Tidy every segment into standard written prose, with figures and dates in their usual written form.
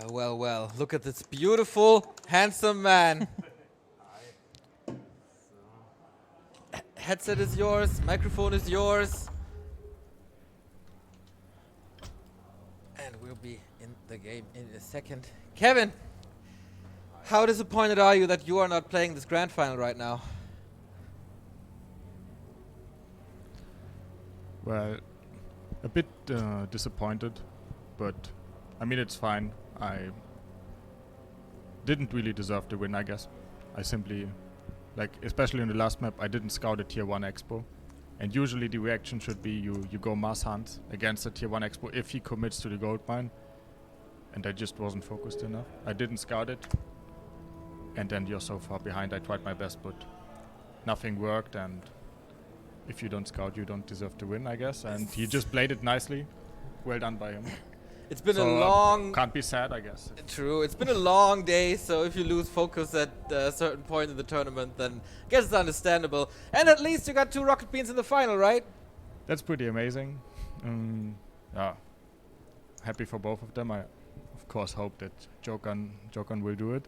Well, well, look at this beautiful, handsome man. Headset is yours, microphone is yours. And we'll be in the game in a second. Kevin, how disappointed are you that you are not playing this grand final right now? Well, a bit disappointed, but I mean it's fine. I didn't really deserve the win, I guess. I simply, especially in the last map, I didn't scout a tier 1 expo. And usually the reaction should be you go mass hunt against a tier 1 expo if he commits to the gold mine. And I just wasn't focused enough. I didn't scout it. And then you're so far behind. I tried my best, but nothing worked. And if you don't scout, you don't deserve to win, I guess. And he just played it nicely. Well done by him. It's been a long... Can't be sad, I guess. True. It's been a long day, so if you lose focus at a certain point in the tournament, then I guess it's understandable. And at least you got 2 rocket beans in the final, right? That's pretty amazing. Yeah. Happy for both of them. I, of course, hope that JokeRn will do it.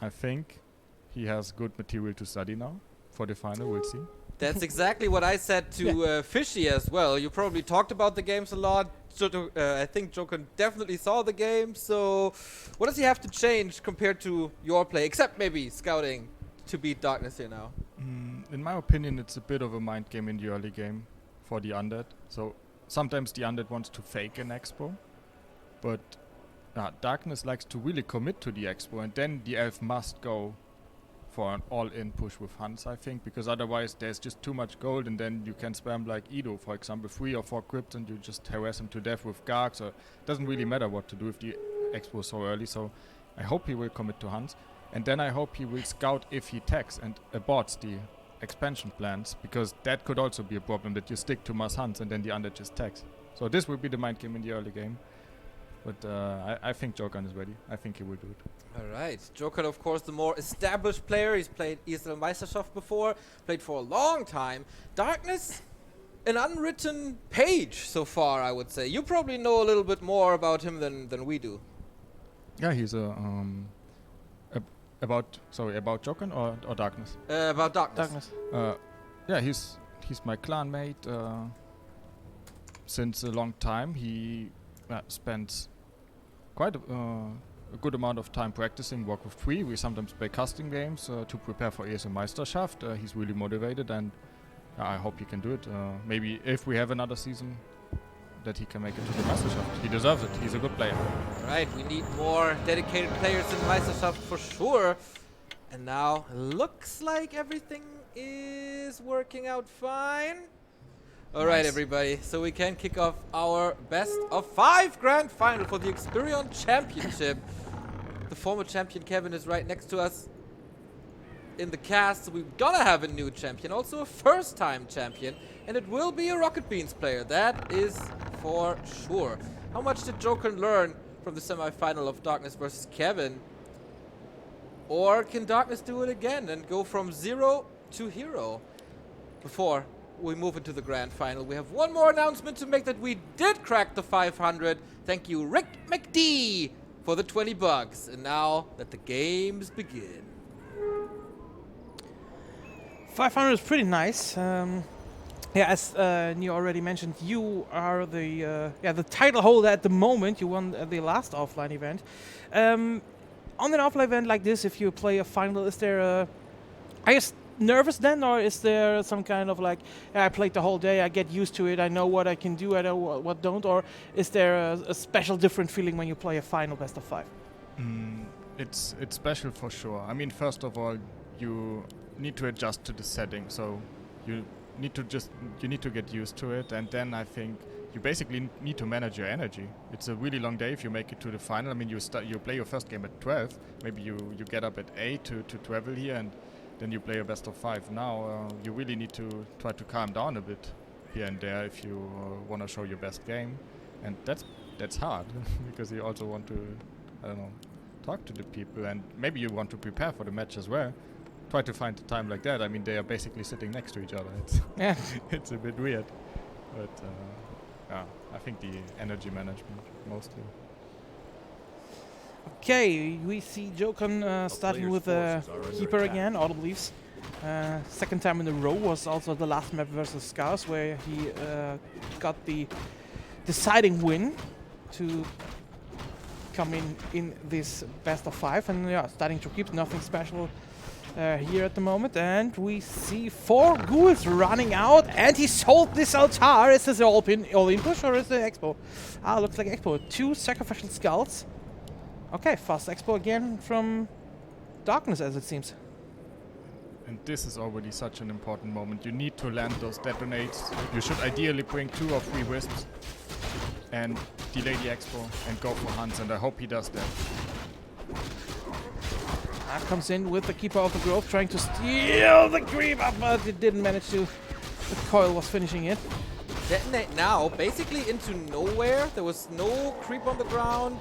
I think he has good material to study now for the final. We'll see. That's exactly what I said to Fishy as well. You probably talked about the games a lot. So I think JokeRn definitely saw the game. So what does he have to change compared to your play, except maybe scouting to beat Darkness here now? In my opinion, it's a bit of a mind game in the early game for the undead. So sometimes the undead wants to fake an expo, but Darkness likes to really commit to the expo, and then the elf must go for an all-in push with hunts, I think, because otherwise there's just too much gold, and then you can spam like Edo, for example, 3 or 4 crypts, and you just harass him to death with Garg, so it doesn't really matter what to do if the expo is so early. So I hope he will commit to hunts, and then I hope he will scout if he tags and aborts the expansion plans, because that could also be a problem, that you stick to mass hunts and then the undead just tags. So this will be the mind game in the early game. But I think JokeRn is ready. I think he will do it. All right. JokeRn, of course, the more established player. He's played ESL Meisterschaft before, played for a long time. Darkness, an unwritten page so far, I would say. You probably know a little bit more about him than we do. Yeah, he's about JokeRn or Darkness? About Darkness. Yeah, he's my clan mate since a long time. He spends quite a good amount of time practicing Warcraft 3. We sometimes play custom games to prepare for ESL Meisterschaft. He's really motivated, and I hope he can do it. Maybe if we have another season, that he can make it to the Meisterschaft. He deserves it. He's a good player. All right, we need more dedicated players in Meisterschaft for sure. And now, looks like everything is working out fine. All right, everybody. So we can kick off our best of 5 grand final for the Xperion Championship. The former champion Kevin is right next to us in the cast. So we're gonna have a new champion, also a first-time champion, and it will be a Rocket Beans player. That is for sure. How much did JokeRn learn from the semi-final of Darkness versus Kevin? Or can Darkness do it again and go from 0 to hero? Before we move into the grand final, we have one more announcement to make, that we did crack the 500. Thank you, Rick McD, for the 20 bucks. And now let the games begin. 500 is pretty nice. Yeah, as Neo already mentioned, you are the title holder at the moment. You won the last offline event. On an offline event like this, if you play a final, is there are you nervous then, or is there some kind of I played the whole day, I get used to it, I know what I can do, I know what don't, or is there a special different feeling when you play a final best of 5? It's special for sure. I mean, first of all, you need to adjust to the setting, so you need to get used to it, and then I think you basically need to manage your energy. It's a really long day if you make it to the final. I mean, you play your first game at 12, maybe you get up at 8 to travel here, and then you play a best of 5. Now you really need to try to calm down a bit here and there if you want to show your best game, and that's hard because you also want to, I don't know, talk to the people, and maybe you want to prepare for the match as well. Try to find a time like that. I mean, they are basically sitting next to each other. It's a bit weird, but I think the energy management mostly. Okay, we see JokeRn starting with the keeper again, Auto Beliefs. Second time in a row was also the last map versus Scars, where he got the deciding win to come in this best of 5, and yeah, starting to keep nothing special here at the moment. And we see 4 ghouls running out, and he sold this altar. Is this all-in push or is it Expo? Ah, looks like Expo. 2 sacrificial skulls. Okay, fast Expo again from Darkness, as it seems. And this is already such an important moment. You need to land those detonates. You should ideally bring 2 or 3 wisps and delay the expo and go for hunts, and I hope he does that. Comes in with the Keeper of the Grove, trying to steal the creep up, but it didn't manage to. The coil was finishing it. Detonate now, basically into nowhere. There was no creep on the ground.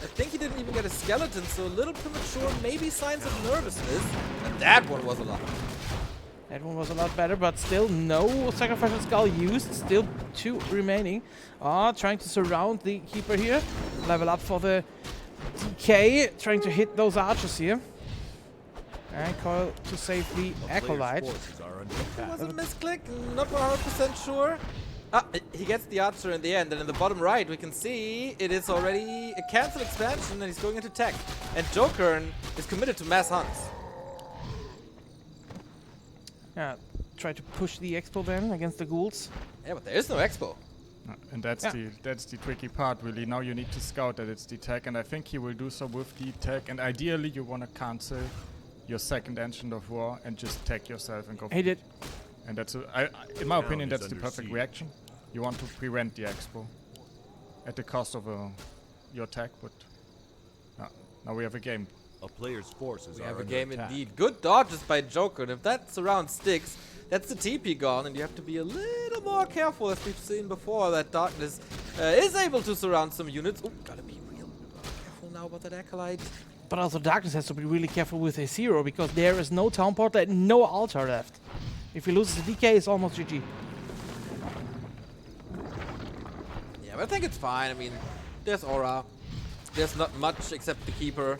I think he didn't even get a skeleton, so a little premature, maybe signs of nervousness. And that one was a lot. That one was a lot better, but still no sacrificial skull used. Still 2 remaining. Trying to surround the Keeper here. Level up for the DK, trying to hit those archers here. And coil to save the Acolyte. It was a misclick, not 100% sure. He gets the archer in the end, and in the bottom right we can see it is already a cancel expansion and he's going into tech. And JokeRn is committed to mass hunts. Yeah, try to push the expo then against the ghouls. Yeah, but there is no expo. And that's the tricky part, really. Now you need to scout that it's the tech, and I think he will do so with the tech. And ideally you want to cancel your second Ancient of War and just tech yourself and go. He did. And that's, in my opinion, that's the perfect reaction. You want to prevent the expo at the cost of your tech, but now we have a game. A player's forces We are have a under game attack. indeed. Good dodges by JokeRn. If that surround sticks, that's the TP gone, and you have to be a little more careful, as we've seen before, that Darkness is able to surround some units. Oh, gotta be real careful now about that Acolyte. But also Darkness has to be really careful with his hero, because there is no town portal and no altar left. If he loses the DK, it's almost GG. Yeah, but I think it's fine. I mean, there's Aura. There's not much except the Keeper.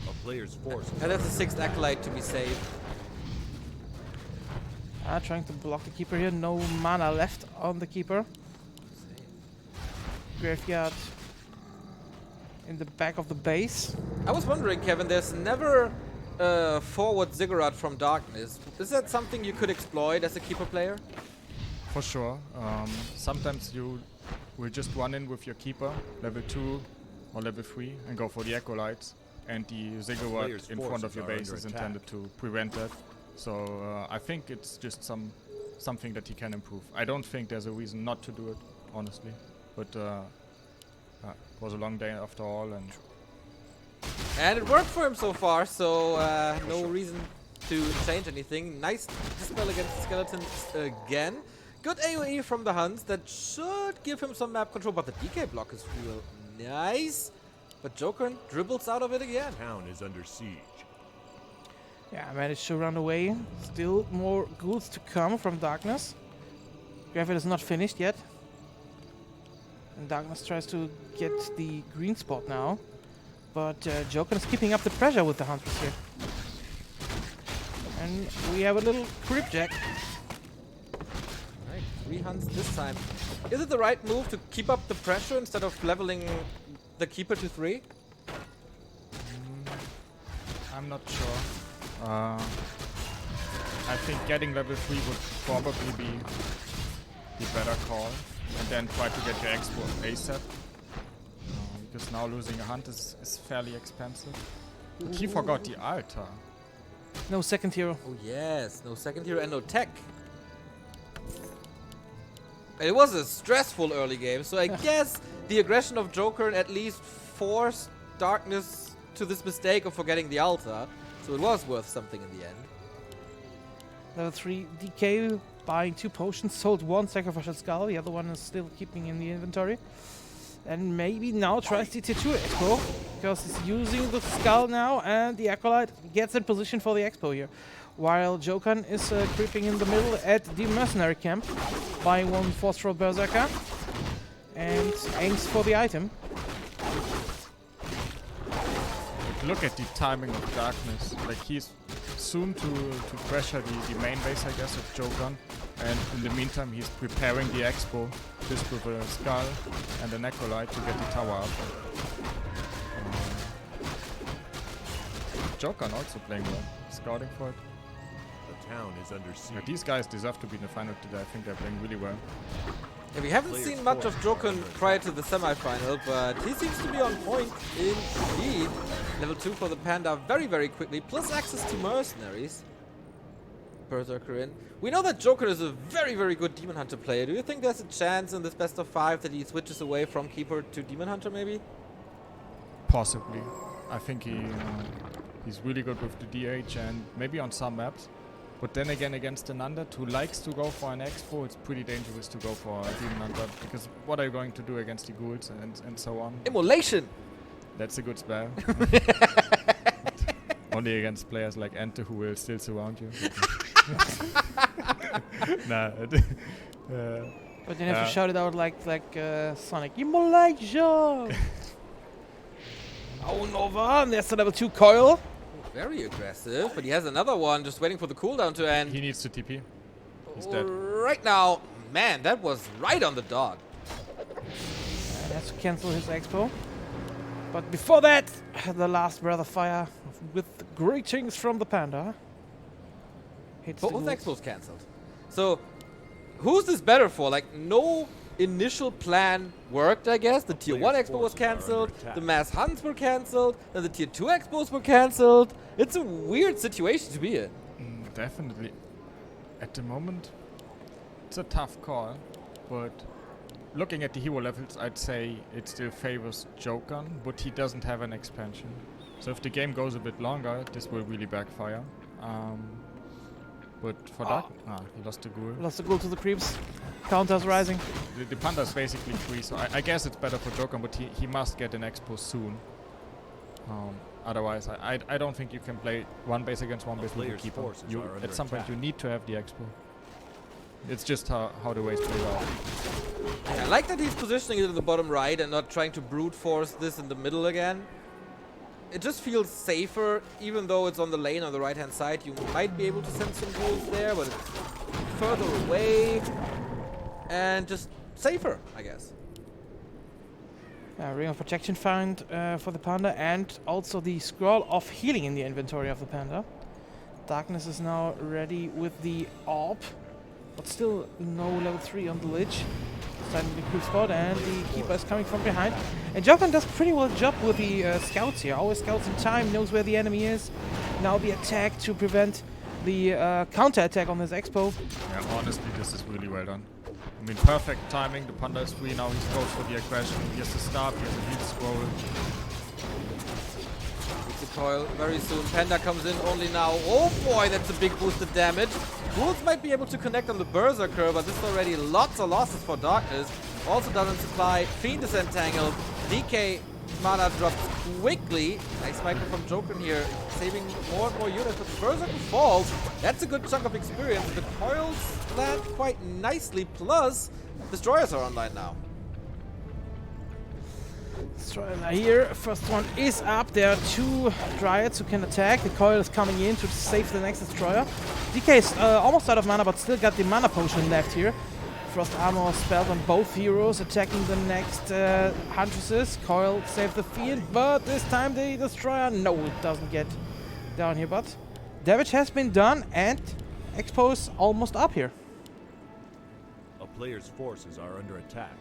A player's forces And there's a 6th Acolyte to be saved. Trying to block the Keeper here. No mana left on the Keeper. Graveyard in the back of the base. I was wondering, Kevin, there's never forward ziggurat from Darkness. Is that something you could exploit as a Keeper player? For sure. Sometimes you will just run in with your Keeper, level 2 or level 3, and go for the Acolytes. And the ziggurat in front of your base is intended to prevent that. So I think it's just something that he can improve. I don't think there's a reason not to do it, honestly. But it was a long day after all, And it worked for him so far, so no reason to change anything. Nice dispel against the skeletons again. Good AoE from the Huns. That should give him some map control, but the DK block is real nice. But JokeRn dribbles out of it again. town is under siege. Yeah, managed to run away. Still more ghouls to come from Darkness. Graveyard is not finished yet. And Darkness tries to get the green spot now. But JokeRn is keeping up the pressure with the Hunters here. And we have a little creep jack. Right, 3 Huns this time. Is it the right move to keep up the pressure instead of leveling the Keeper to 3? I'm not sure. I think getting level 3 would probably be the better call, and then try to get your expo ASAP. Because now losing a hunt is fairly expensive. But he forgot the altar. No second hero. Oh yes, no second hero and no tech. It was a stressful early game, so I guess the aggression of JokeRn at least forced Darkness to this mistake of forgetting the altar. So it was worth something in the end. Level 3 DK buying 2 potions, sold 1 sacrificial skull, the other one is still keeping in the inventory. And maybe now tries the T2 Expo, because he's using the skull now, and the Acolyte gets in position for the Expo here. While JokeRn is creeping in the middle at the mercenary camp, buying 1 4-throw berserker, and aims for the item. look at the timing of Darkness. Like, he's soon to pressure the main base, I guess, of JokeRn. And in the meantime, he's preparing the Expo, just with a Skull and an Acolyte to get the tower up. JokeRn also playing well, scouting for it. The town is under siege. Yeah, these guys deserve to be in the final today. I think they're playing really well. Yeah, we haven't seen much of JokeRn prior to the semi-final, but he seems to be on point indeed. Level 2 for the Panda very, very quickly, plus access to mercenaries. Berserker in. We know that JokeRn is a very, very good Demon Hunter player. Do you think there's a chance in this best of 5 that he switches away from Keeper to Demon Hunter maybe? Possibly. I think he's really good with the DH and maybe on some maps. But then again, against an Undead who likes to go for an Expo, it's pretty dangerous to go for a Demon Hunter. Because what are you going to do against the ghouls and so on? Immolation! That's a good spell. Only against players like Ente who will still surround you. Nah. But you have to shout it out like Sonic. Immolation! Oh, Nova, and there's the level 2 coil. Very aggressive, but he has another one just waiting for the cooldown to end. He needs to TP. He's dead. Right now, man, that was right on the dot. And has to cancel his Expo. But before that, the last Breath of Fire with greetings from the Panda. Hits the Both ghouls. Expos cancelled. So, who's this better for? Like, no initial plan worked, I guess. The Tier 1 Expo was cancelled, the Mass Hunts were cancelled, then the Tier 2 Expos were cancelled. It's a weird situation to be in. Definitely. At the moment, it's a tough call, but looking at the hero levels, I'd say it still favors JokeRn, but he doesn't have an expansion. So if the game goes a bit longer, this will really backfire. But for Dark, he lost the ghoul. Lost the ghoul to the creeps. Counters rising. The Panda is basically free, so I guess it's better for JokeRn, but he must get an Expo soon. Otherwise, I don't think you can play one base against one base with a player's keeper. forces You, are at under some point, attack. you need to have the Expo. It's just how the ways play out. I like that he's positioning it in the bottom right and not trying to brute force this in the middle again. It just feels safer, even though it's on the lane on the right hand side. You might be able to send some ghouls there, but it's further away and just safer, I guess. Ring of Protection found for the Panda, and also the Scroll of Healing in the inventory of the Panda. Darkness is now ready with the Orb, but still no level 3 on the Lich. Starting the creep spot, and the Keeper is coming from behind. And JokeRn does pretty well job with the scouts here. Always scouts in time, knows where the enemy is. Now the attack to prevent the counter-attack on this Expo. Yeah, honestly, this is really well done. I mean, perfect timing. The Panda is free now. He goes for the aggression. He has to stop. He has a heal scroll. It's a coil very soon. Panda comes in only now. Oh boy, that's a big boosted damage. Ghouls might be able to connect on the Berserker, but this is already lots of losses for Darkness. Also doesn't supply. Fiend is entangled. DK mana drops quickly. Nice micro from JokeRn here, saving more and more units, but the Berserker falls. That's a good chunk of experience. The coils land quite nicely, plus Destroyers are online now. Destroyer here, first one is up. There are 2 Dryads who can attack. The coil is coming in to save the next Destroyer. DK is almost out of mana, but still got the mana potion left here. Frost Armor spelled on both heroes, attacking the next Huntresses. Coil saved the field, but this time the Destroyer, no, it doesn't get down here. But damage has been done, and Expo is almost up here. A player's forces are under attack.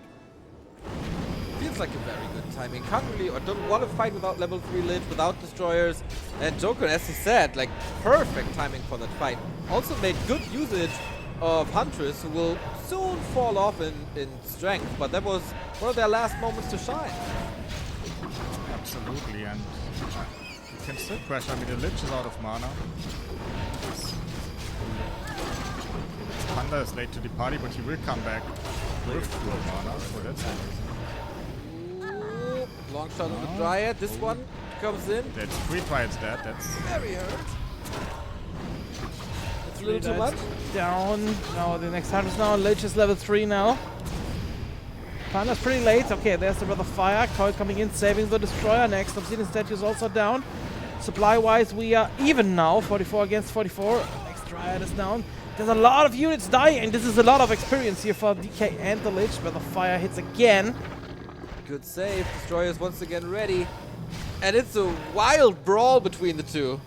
Feels like a very good timing. Can't really, or don't want to fight without level 3 Lich, without Destroyers. And JokeRn, as he said, like perfect timing for that fight. Also made good usage of Huntress, who will soon fall off in strength, but that was one of their last moments to shine. Absolutely, and you can still crash. I mean, the Lich is out of mana. Panda is late to the party, but he will come back with full mana, so that's amazing. Ooh, long shot on the Dryad. This one comes in. That's 3 Dryads dead. That's Very hurt. It's a little too much. Down. Now the next Huntress now. Lich is level 3 now. Panda's pretty late. Okay, there's the Breath of Fire. Coil coming in, saving the Destroyer. Next, Obsidian Statue is also down. Supply-wise, we are even now, 44 against 44. Next Dryad is down. There's a lot of units dying. This is a lot of experience here for DK and the Lich, but the fire hits again. Good save. Destroyer's once again ready. And it's a wild brawl between the two.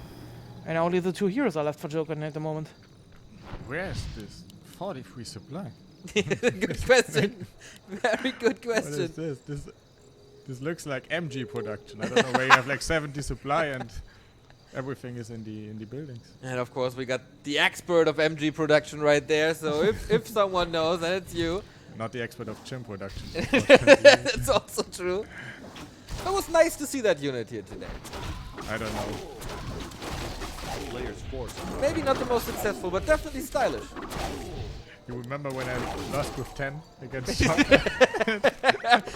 And only the two heroes are left for JokeRn at the moment. Where is this 43 supply? Good question. Very good What question. is this? This looks like MG production. I don't know where you have like 70 supply and everything is in the buildings. And of course, we got the expert of MG production right there. So if someone knows, then it's you. Not the expert of gym production. That's also true. It was nice to see that unit here today. I don't know. Player's force. Maybe not the most successful, but definitely stylish. You remember when I lost with 10 against Shock?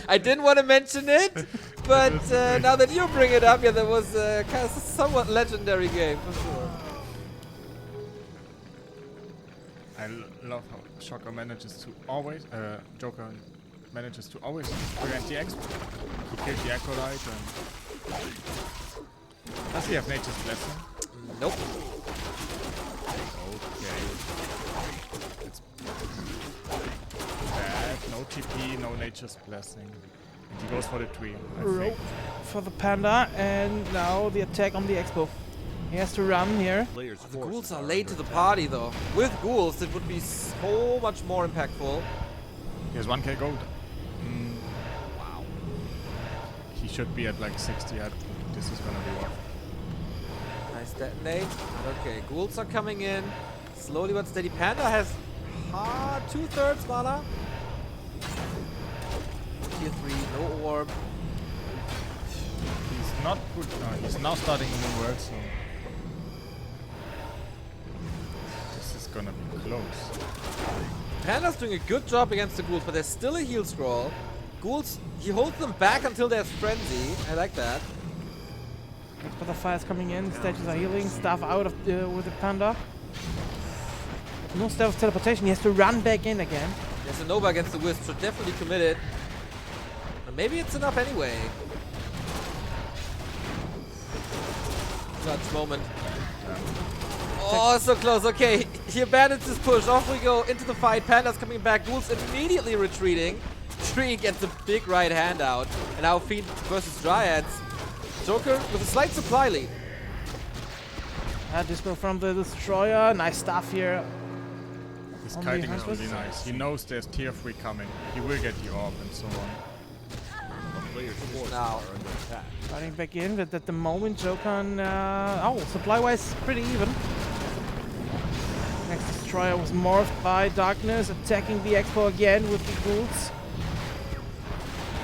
I didn't want to mention it, but now that you bring it up, yeah, that was kind of somewhat legendary game for sure. I love how Shocker manages to always, JokeRn manages to always prevent the X. He killed the Acolyte and... Does he have Nature's Blessing? Nope. Okay. It's bad. No TP, no Nature's Blessing. And he goes for the tree, I think. For the Panda, and now the attack on the Expo. He has to run here. Player's The forces ghouls are are late to under the attack. party, though. With ghouls, it would be so much more impactful. He has 1k gold. Wow. He should be at like 60. I think this is gonna be rough. Nice detonate. Okay, ghouls are coming in. Slowly but steady. Panda has 2/3 mana. Tier 3, no orb. He's not good. He's now starting a new world, so this is gonna be close. Panda's doing a good job against the ghouls, but there's still a heal scroll. Ghouls, he holds them back until there's frenzy. I like that. But the fire's coming in, statues are healing, stuff out of with the Panda. No stuff of teleportation, he has to run back in again. There's a Nova against the Wisp, so definitely committed. But maybe it's enough anyway. Clutch moment. Oh, so close. Okay, he abandons his push. Off we go into the fight. Panda's coming back. Ghouls immediately retreating. Tree gets a big right hand out. And now Fiend versus Dryads. JokeRn with a slight supply lead. Dispo from the Destroyer, nice stuff here. His On the kiting is Hunters. really nice. He knows there's tier 3 coming. He will get the orb and so on. A player's forces Now. are under attack. Running back in, but at the moment JokeRn, supply-wise pretty even. Next Destroyer was morphed by Darkness, attacking the Expo again with the ghouls.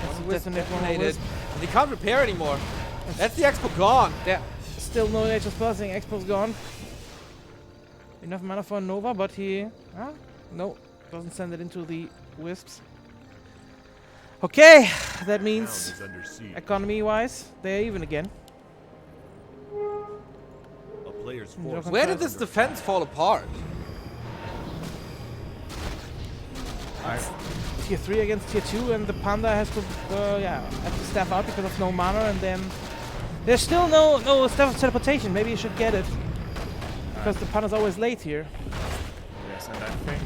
That's a Wisp detonate one detonated. Wisp. And he can't repair anymore. That's the Expo gone. Yeah, still no Nature's Blessing, Expo's gone. Enough mana for a Nova, but he... no, doesn't send it into the Wisps. Okay, that means Town is under siege. economy-wise, they're even again. A player's force. Joker- Where did is this under defense attack. fall apart? Tier 3 against Tier 2, and the Panda has to, have to step out because of no mana, and then there's still no stuff of teleportation. Maybe you should get it because the Panda's always late here. Yes, and I think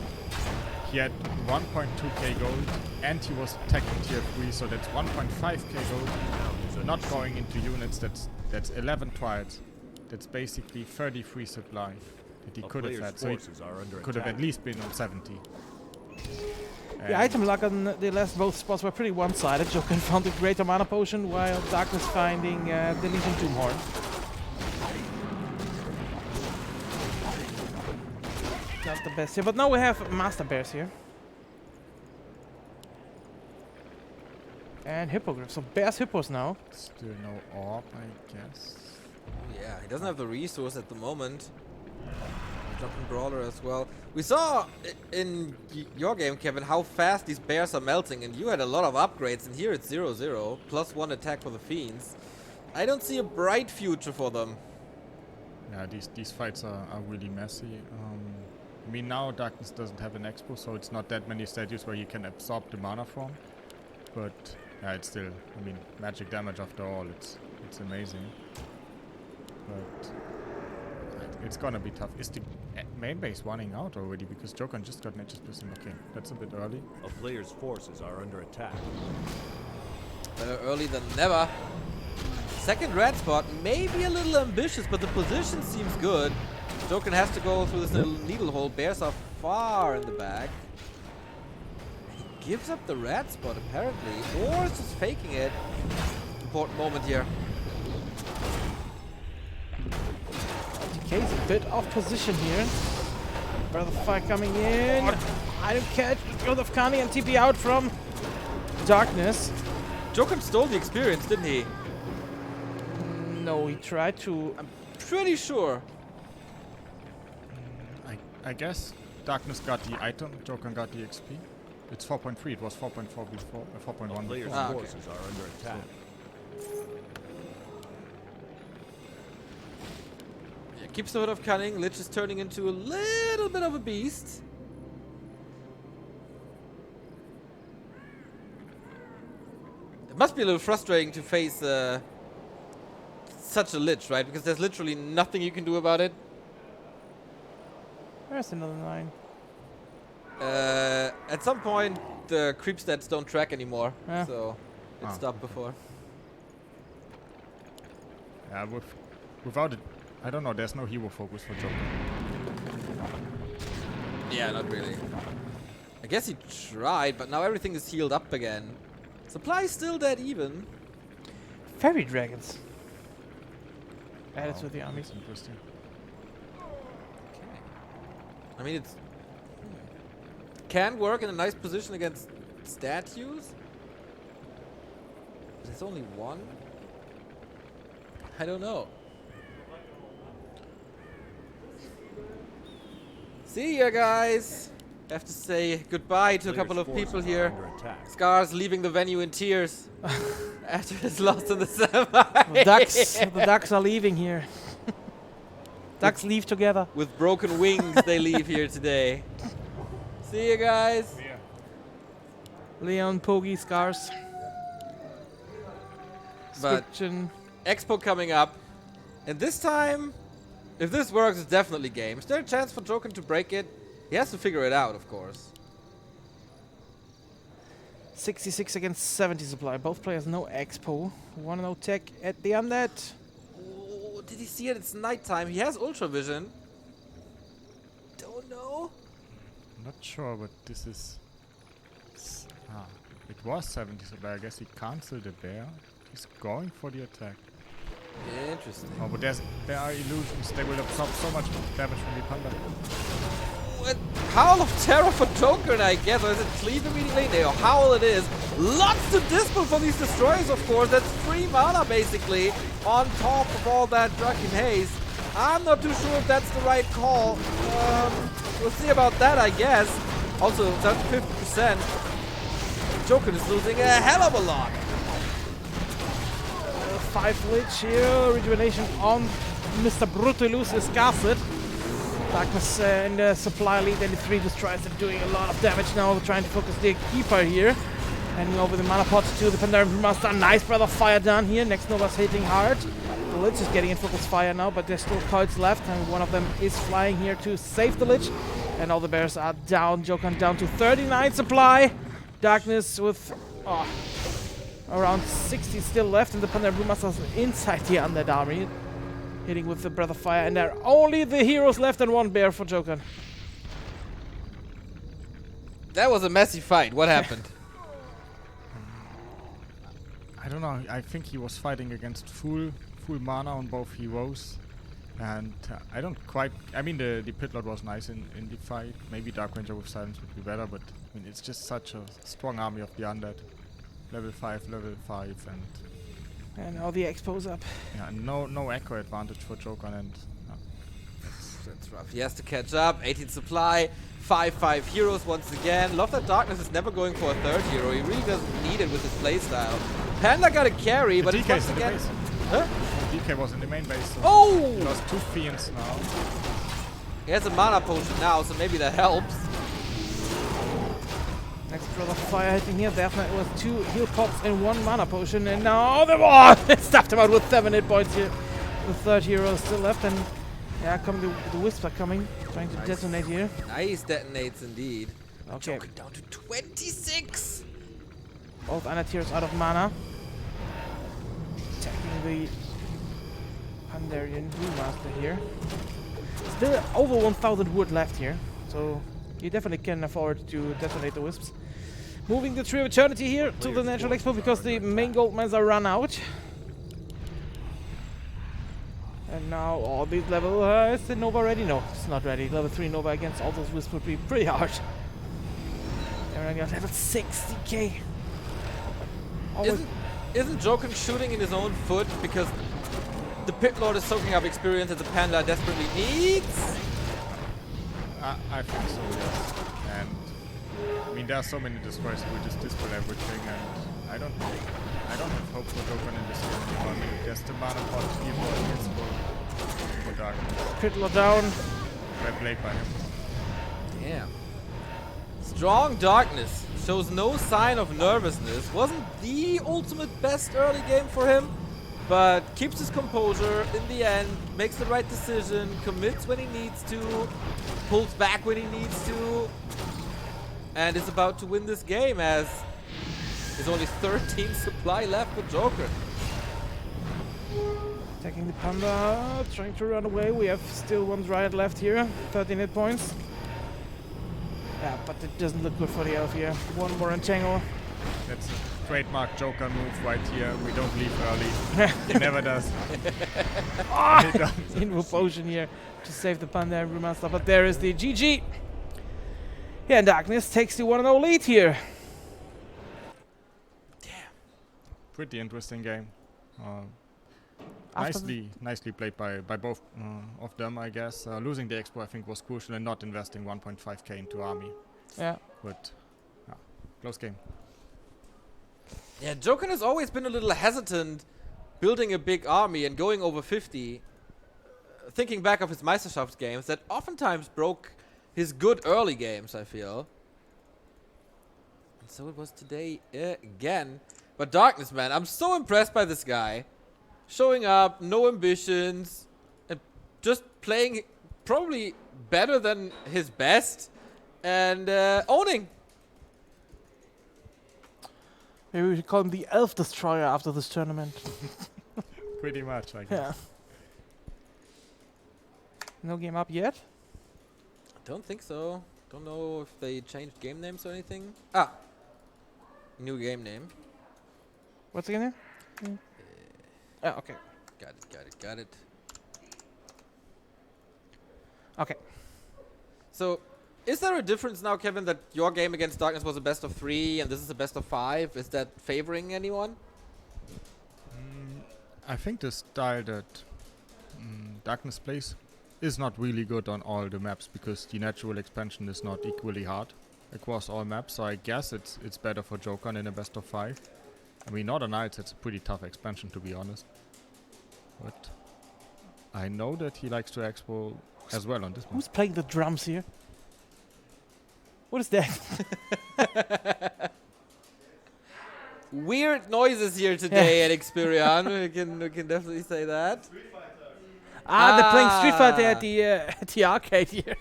he had 1.2k gold and he was attacking tier 3, so that's 1.5k gold. Not going into units, that's 11 trials. That's basically 33 supply that he A could have player's had. So he forces are under could have attack. at least been on 70. The item luck on the last both spots were pretty one-sided. JokeRn found a greater mana potion, while Darkness finding the Legion Doomhorn. Not the best here, but now we have Master Bears here. And Hippogriff, so Bears Hippos now. Still no orb, I guess. Yeah, he doesn't have the resource at the moment. Jumping Brawler as well. We saw in your game, Kevin, how fast these bears are melting, and you had a lot of upgrades, and here it's 0-0, plus 1 attack for the Fiends. I don't see a bright future for them. Yeah, these fights are really messy. I mean, now Darkness doesn't have an expo, so it's not that many statues where you can absorb the mana from. But yeah, it's still, I mean, magic damage after all. It's amazing. but it's gonna be tough. Is the main base running out already? Because JokeRn just got Nature's Blessing. Okay, that's a bit early. A player's forces are under attack. Better early than never. Second red spot, maybe a little ambitious, but the position seems good. JokeRn has to go through this little needle hole. Bears are far in the back. He gives up the red spot apparently, or is just faking it. Important moment here. DK's a bit off position here. Breath of Fire coming in. I don't catch. Growth of Kani and TP out from Darkness. JokeRn stole the experience, didn't he? No, he tried to. I'm pretty sure. I guess Darkness got the item, JokeRn got the XP. It's 4.3, it was 4.4 before, 4.1 A player's before. okay. forces are under attack. Yeah, keeps the Hood of Cunning. Lich is turning into a little bit of a beast. It must be a little frustrating to face such a Lich, right? Because there's literally nothing you can do about it. There's another 9. At some point, the creep stats don't track anymore, Yeah. so it stopped before. Yeah, without it, I don't know, there's no hero focus for JokeRn. Yeah, not really. I guess he tried, but now everything is healed up again. Supply still dead even. Fairy Dragons. Added to the armies. That's interesting. I mean, it's can work in a nice position against statues. But there's only one. I don't know. See ya, guys. I have to say goodbye to a couple of people here. Under attack. Scars leaving the venue in tears after his loss in the semi. The ducks are leaving here. Ducks leave together. With broken wings, they leave here today. See you guys. Leon, Pogi, Scars. But Switchin'. Expo coming up, and this time, if this works, it's definitely game. Is there a chance for JokeRn to break it? He has to figure it out, of course. 66 against 70 supply. Both players no expo. 1-0 tech at the undead. Oh, did he see it? It's nighttime. He has ultra vision. Don't know. Not sure, but this is... it was 70 supply. I guess he canceled the bear. He's going for the attack. Interesting. Oh, but there are illusions. They will absorb so much damage from the panda. What? Howl of Terror for JokeRn, I guess. Or is it Cleave immediately? No, Howl it is. Lots to dispel for these destroyers, of course. That's 3 mana, basically, on top of all that Draconic Haze. I'm not too sure if that's the right call. We'll see about that, I guess. Also, that's 50%. JokeRn is losing a hell of a lot. 5 Lich here. Rejuvenation on Mr. Brutulus is casted. Darkness in the supply lead, and the 3 destroyers are doing a lot of damage now. Trying to focus the Keeper here. Handing over the mana pot to the Pandaren Master. Nice Breath of Fire down here. Next Nova's hitting hard. The Lich is getting in focus fire now, but there's still cards left, and one of them is flying here to save the Lich. And all the bears are down. JokeRn down to 39 supply. Darkness with around 60 still left, and the Pandaren Masters inside the undead army. Hitting with the Breath of Fire, and there are only the heroes left and 1 bear for JokeRn. That was a messy fight. What happened? I don't know. I think he was fighting against full mana on both heroes. And I don't quite... I mean, the Pit Lord was nice in the fight. Maybe Dark Ranger with Silence would be better, but I mean, it's just such a strong army of the undead. Level 5, And all the expos up. yeah, no echo advantage for JokeRn, and That's rough. He has to catch up. 18 supply. 5 heroes once again. Love that Darkness is never going for a 3rd hero. He really doesn't need it with his playstyle. Panda got a carry, but DK once is in the again... base. Huh? DK was in the main base, so Oh! he lost 2 fiends now. He has a mana potion now, so maybe that helps. Next Breath of Fire hitting here. Definitely with 2 heal pots and 1 mana potion, and now the wall! It stuffed him out with 7 hit points here. The third hero is still left, and yeah, the wisps are coming, trying to detonate here. Nice detonates indeed. Okay, Joker down to 26. both Anatiers out of mana. Attacking the Pandarian Brewmaster here. Still over 1,000 wood left here, so you definitely can afford to detonate the wisps. Moving the Tree of Eternity here to the Natural Expo because the main gold mines are run out. And now all these level, is the Nova ready? No, it's not ready. Level 3 Nova against all those wisps would be pretty hard. They're running at level 60k. Isn't JokeRn shooting in his own foot because the Pit Lord is soaking up experience that the Panda desperately needs? I think so, yes. And I mean, there are so many destroyers who just dispel everything, and I don't have hope for JokeRn in this game anymore. I mean, there's the mana pot here for Darkness. Pit Lord down. Well played by him. Damn. Strong Darkness shows no sign of nervousness. Wasn't the ultimate best early game for him, but keeps his composure in the end, makes the right decision, commits when he needs to, pulls back when he needs to, and is about to win this game as there's only 13 supply left with JokeRn. Attacking the Panda, trying to run away. We have still one Dryad left here, 13 hit points. Yeah, but it doesn't look good for the elf here. One more entangle. That's a trademark JokeRn move right here. We don't leave early. He never does. He doesn't. Invo potion here to save the Panda and Brewmaster, but there is the GG. Yeah, and Darkness takes the 1-0 lead here. Pretty interesting game. After Nicely played by both of them, I guess. Losing the Expo, I think, was crucial, and not investing 1.5k into army. Yeah. But close game. Yeah, JokeRn has always been a little hesitant building a big army and going over 50. Thinking back of his Meisterschaft games, that oftentimes broke his good early games, I feel. And so it was today again. But Darkness, man, I'm so impressed by this guy. Showing up, no ambitions, and just playing probably better than his best, and owning. Maybe we should call him the Elf Destroyer after this tournament. Pretty much, I guess. Yeah. No game up yet? Don't think so. Don't know if they changed game names or anything. Ah, new game name. What's the game name? Oh, okay. Got it. Okay. So, is there a difference now, Kevin, that your game against Darkness was a best of 3 and this is a best of 5? Is that favoring anyone? I think the style that Darkness plays is not really good on all the maps because the natural expansion is not equally hard across all maps. So I guess it's better for JokeRn in a best of 5. I mean, Northern Knights, it's a pretty tough expansion, to be honest. But I know that he likes to expo as well on this one. Who's playing the drums here? What is that? Weird noises here today at Xperion. we can definitely say that. They're playing Street Fighter at the arcade here.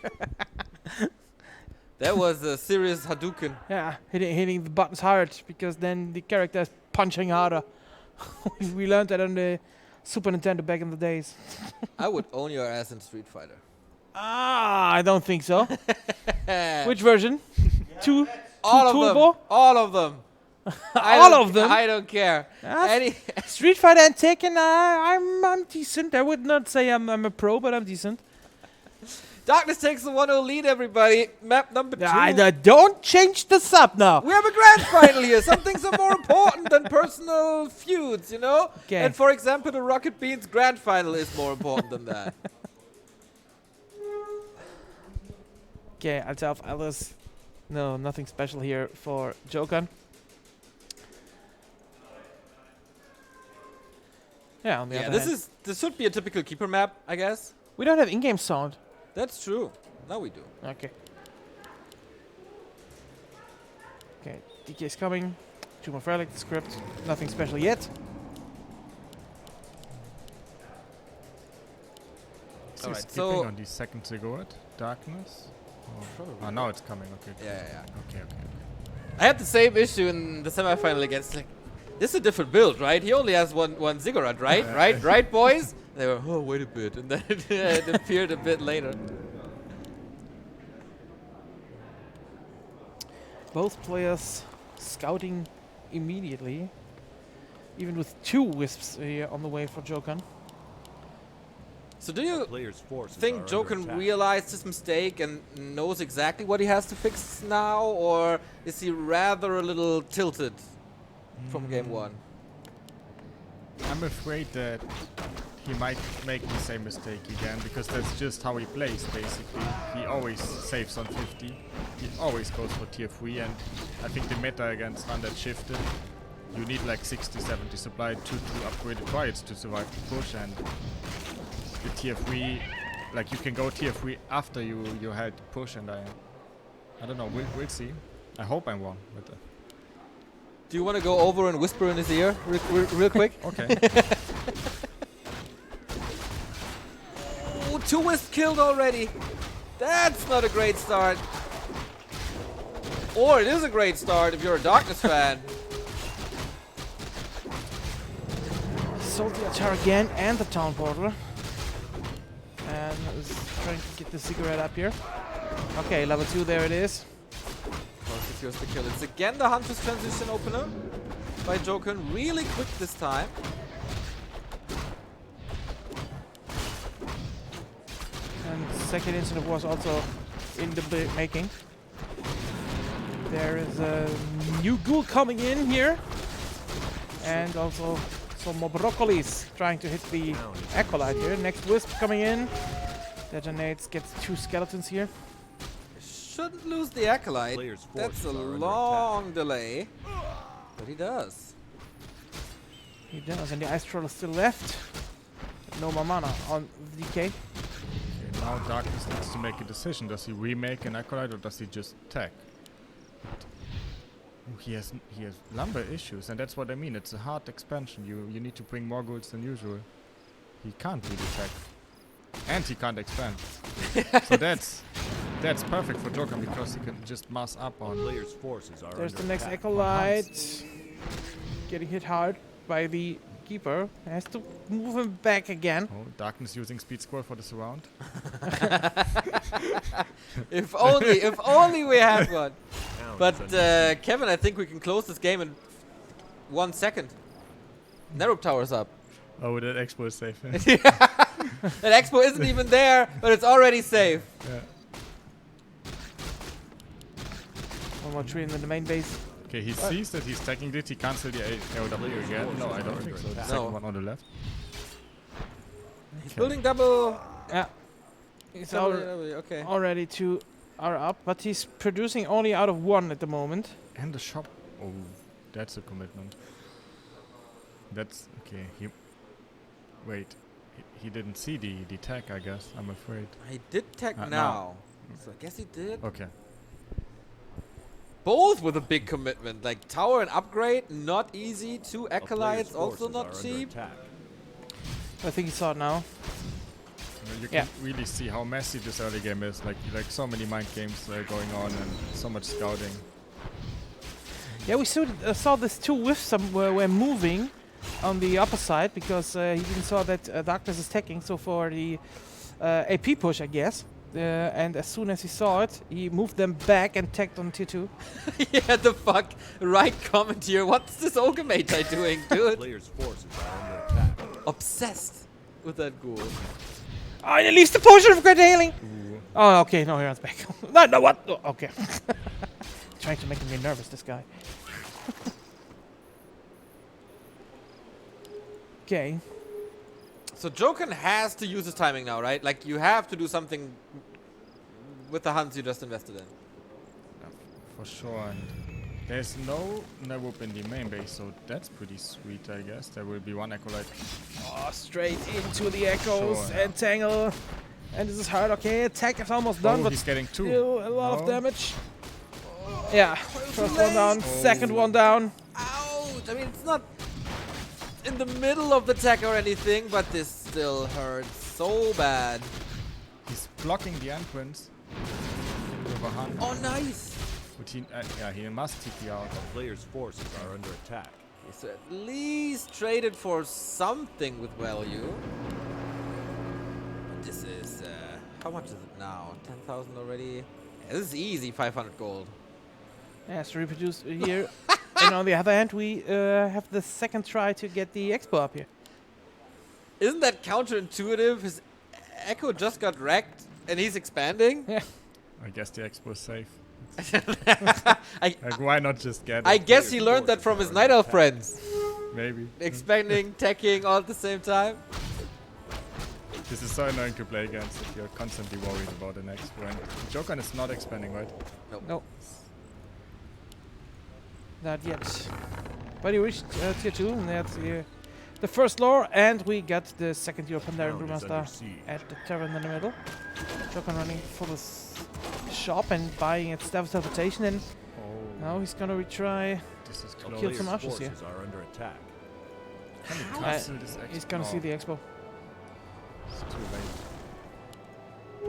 That was a serious Hadouken. Yeah, hitting the buttons hard because then the character is punching harder. We learned that on the Super Nintendo back in the days. I would own your ass in Street Fighter. I don't think so. Which version? Two? All of Turbo? them. All of them. All of them? I don't care. Any Street Fighter and Tekken, I'm decent. I would not say I'm a pro, but I'm decent. Darkness takes the 1-0 lead, everybody. Map number 2. Don't change the sub now. We have a grand final here. Some things are more important than personal feuds, you know? Okay. And for example, the Rocket Beans grand final is more important than that. Okay, Alta of Alice. No, nothing special here for JokeRn. Yeah, on the other hand. This should be a typical keeper map, I guess. We don't have in-game sound. That's true. Now we do. Okay. Okay, DK is coming. 2 more Frelic script. Nothing special yet. he Alright, skipping so- on the second cigarette? Darkness? Oh. Probably. Ah, now it's coming. Okay. Yeah. Okay. I had the same issue in the semifinal against. Like, this is a different build, right? He only has one ziggurat, right? Yeah. Right, boys? They were, oh, wait a bit, and then it appeared a bit later. Both players scouting immediately, even with 2 wisps here on the way for JokeRn. So do you Players' forces think are under JokeRn attack. realized his mistake and knows exactly what he has to fix now, or is he rather a little tilted from game 1? I'm afraid that he might make the same mistake again, because that's just how he plays, basically. He always saves on 50. He always goes for tier 3, and I think the meta against Undead shifted. You need like 60, 70 supply to upgrade quiets to survive the push, and the tier 3, like you can go tier 3 after you had push, and I don't know, we'll see. I hope I'm wrong, but Do you want to go over and whisper in his ear real quick? okay. Ooh, 2 wisps killed already. That's not a great start. Or it is a great start if you're a Darkness fan. Sold the attack again and the town portal. And is trying to get the cigarette up here. Okay, level 2, there it is. Well, secures the kill. It's again the Hunter's transition opener by JokeRn. Really quick this time. And second incident was also in the making. There is a new ghoul coming in here. And also some more broccolis trying to hit the acolyte here. Next wisp coming in. Detonates, gets 2 skeletons here. Shouldn't lose the Acolyte. Players' That's forces a are under long delay. But he does. He does, and the ice troll is still left. No more mana on DK. Okay, now Darkness needs to make a decision. Does he remake an Acolyte or does he just tech? Ooh, he has lumber issues, and that's what I mean. It's a hard expansion. You need to bring more ghouls than usual. He can't really tech, and he can't expand. So that's perfect for JokeRn, because he can just mass up on. Players' forces are There's under the next attack. acolyte. Getting hit hard by the keeper. Has to move him back again. Oh, Darkness using Speed Squirrel for the surround. If only we had one. Town But is under Kevin, I think we can close this game in 1 second. Nerub tower's up. Oh, that Expo is safe. That Expo isn't even there, but it's already safe. Yeah. One more tree in the main base. Okay, he sees that he's teching it. He cancel the AOW again. No, I don't think so. The No. second one on the left. He's building double. Yeah. He's double okay. already 2 are up, but he's producing only out of 1 at the moment. And the shop. Oh, that's a commitment. That's okay. Wait. He didn't see the tag, I guess. I'm afraid. He did tech now. now. So I guess he did. Okay. Both with a big commitment. Like tower and upgrade, not easy. 2 A player's acolytes, also forces not are under cheap. attack. I think he saw it now. You Yeah. can really see how messy this early game is. Like so many mind games going on and so much scouting. Yeah, we saw this 2 whiffs were moving on the upper side because he didn't saw that Darkness is teching. So for the AP push, I guess. And as soon as he saw it, he moved them back and tagged on tier 2. Yeah, the fuck. Right comment here. What's this Ogre Magi doing, dude? Players' forces are under attack. Obsessed with that ghoul. Oh, he leaves the potion of great healing. Oh, okay, no, he runs back. no, what? Oh, okay. Trying to make me nervous, this guy. Okay. So JokeRn has to use his timing now, right? Like you have to do something with the hunts you just invested in. For sure. And there's no Nerwhoop in the main base, so that's pretty sweet, I guess. There will be 1 Acolyte. Oh, straight into the echoes Sure, yeah. and tangle. And this is hard. Okay, attack is almost done, Oh, but he's getting 2. still a lot of No. damage. Yeah, first one down, Oh. second one down. Ouch! I mean, it's not in the middle of the tech or anything, but this still hurts so bad. He's blocking the entrance with a hunt. Oh, nice. But he must TP out. A player's forces are under attack. So at least traded for something with value. This is how much is it now? 10,000 already. Yeah, this is easy. 500 gold. Yeah, so reproduce here. And on the other hand, we have the second try to get the expo up here. Isn't that counterintuitive? His Echo just got wrecked, and he's expanding. Yeah. I guess the expo is safe. I Like, why not just get it? I guess he learned that from his Night Elf friends. Maybe. Expanding, teching all at the same time. This is so annoying to play against if you're constantly worried about the next one. JokeRn is not expanding, right? No. Not yet. But he reached tier 2, and that's the first lore, and we got the second tier Pandaren Town is Brewmaster under siege. at the tavern in the middle. JokeRn running for the shop and buying its staff teleportation, and now he's gonna retry. This is A close. Kill some player's ushers here. forces are under attack. Can he cancel this expo? He's gonna see the expo. It's too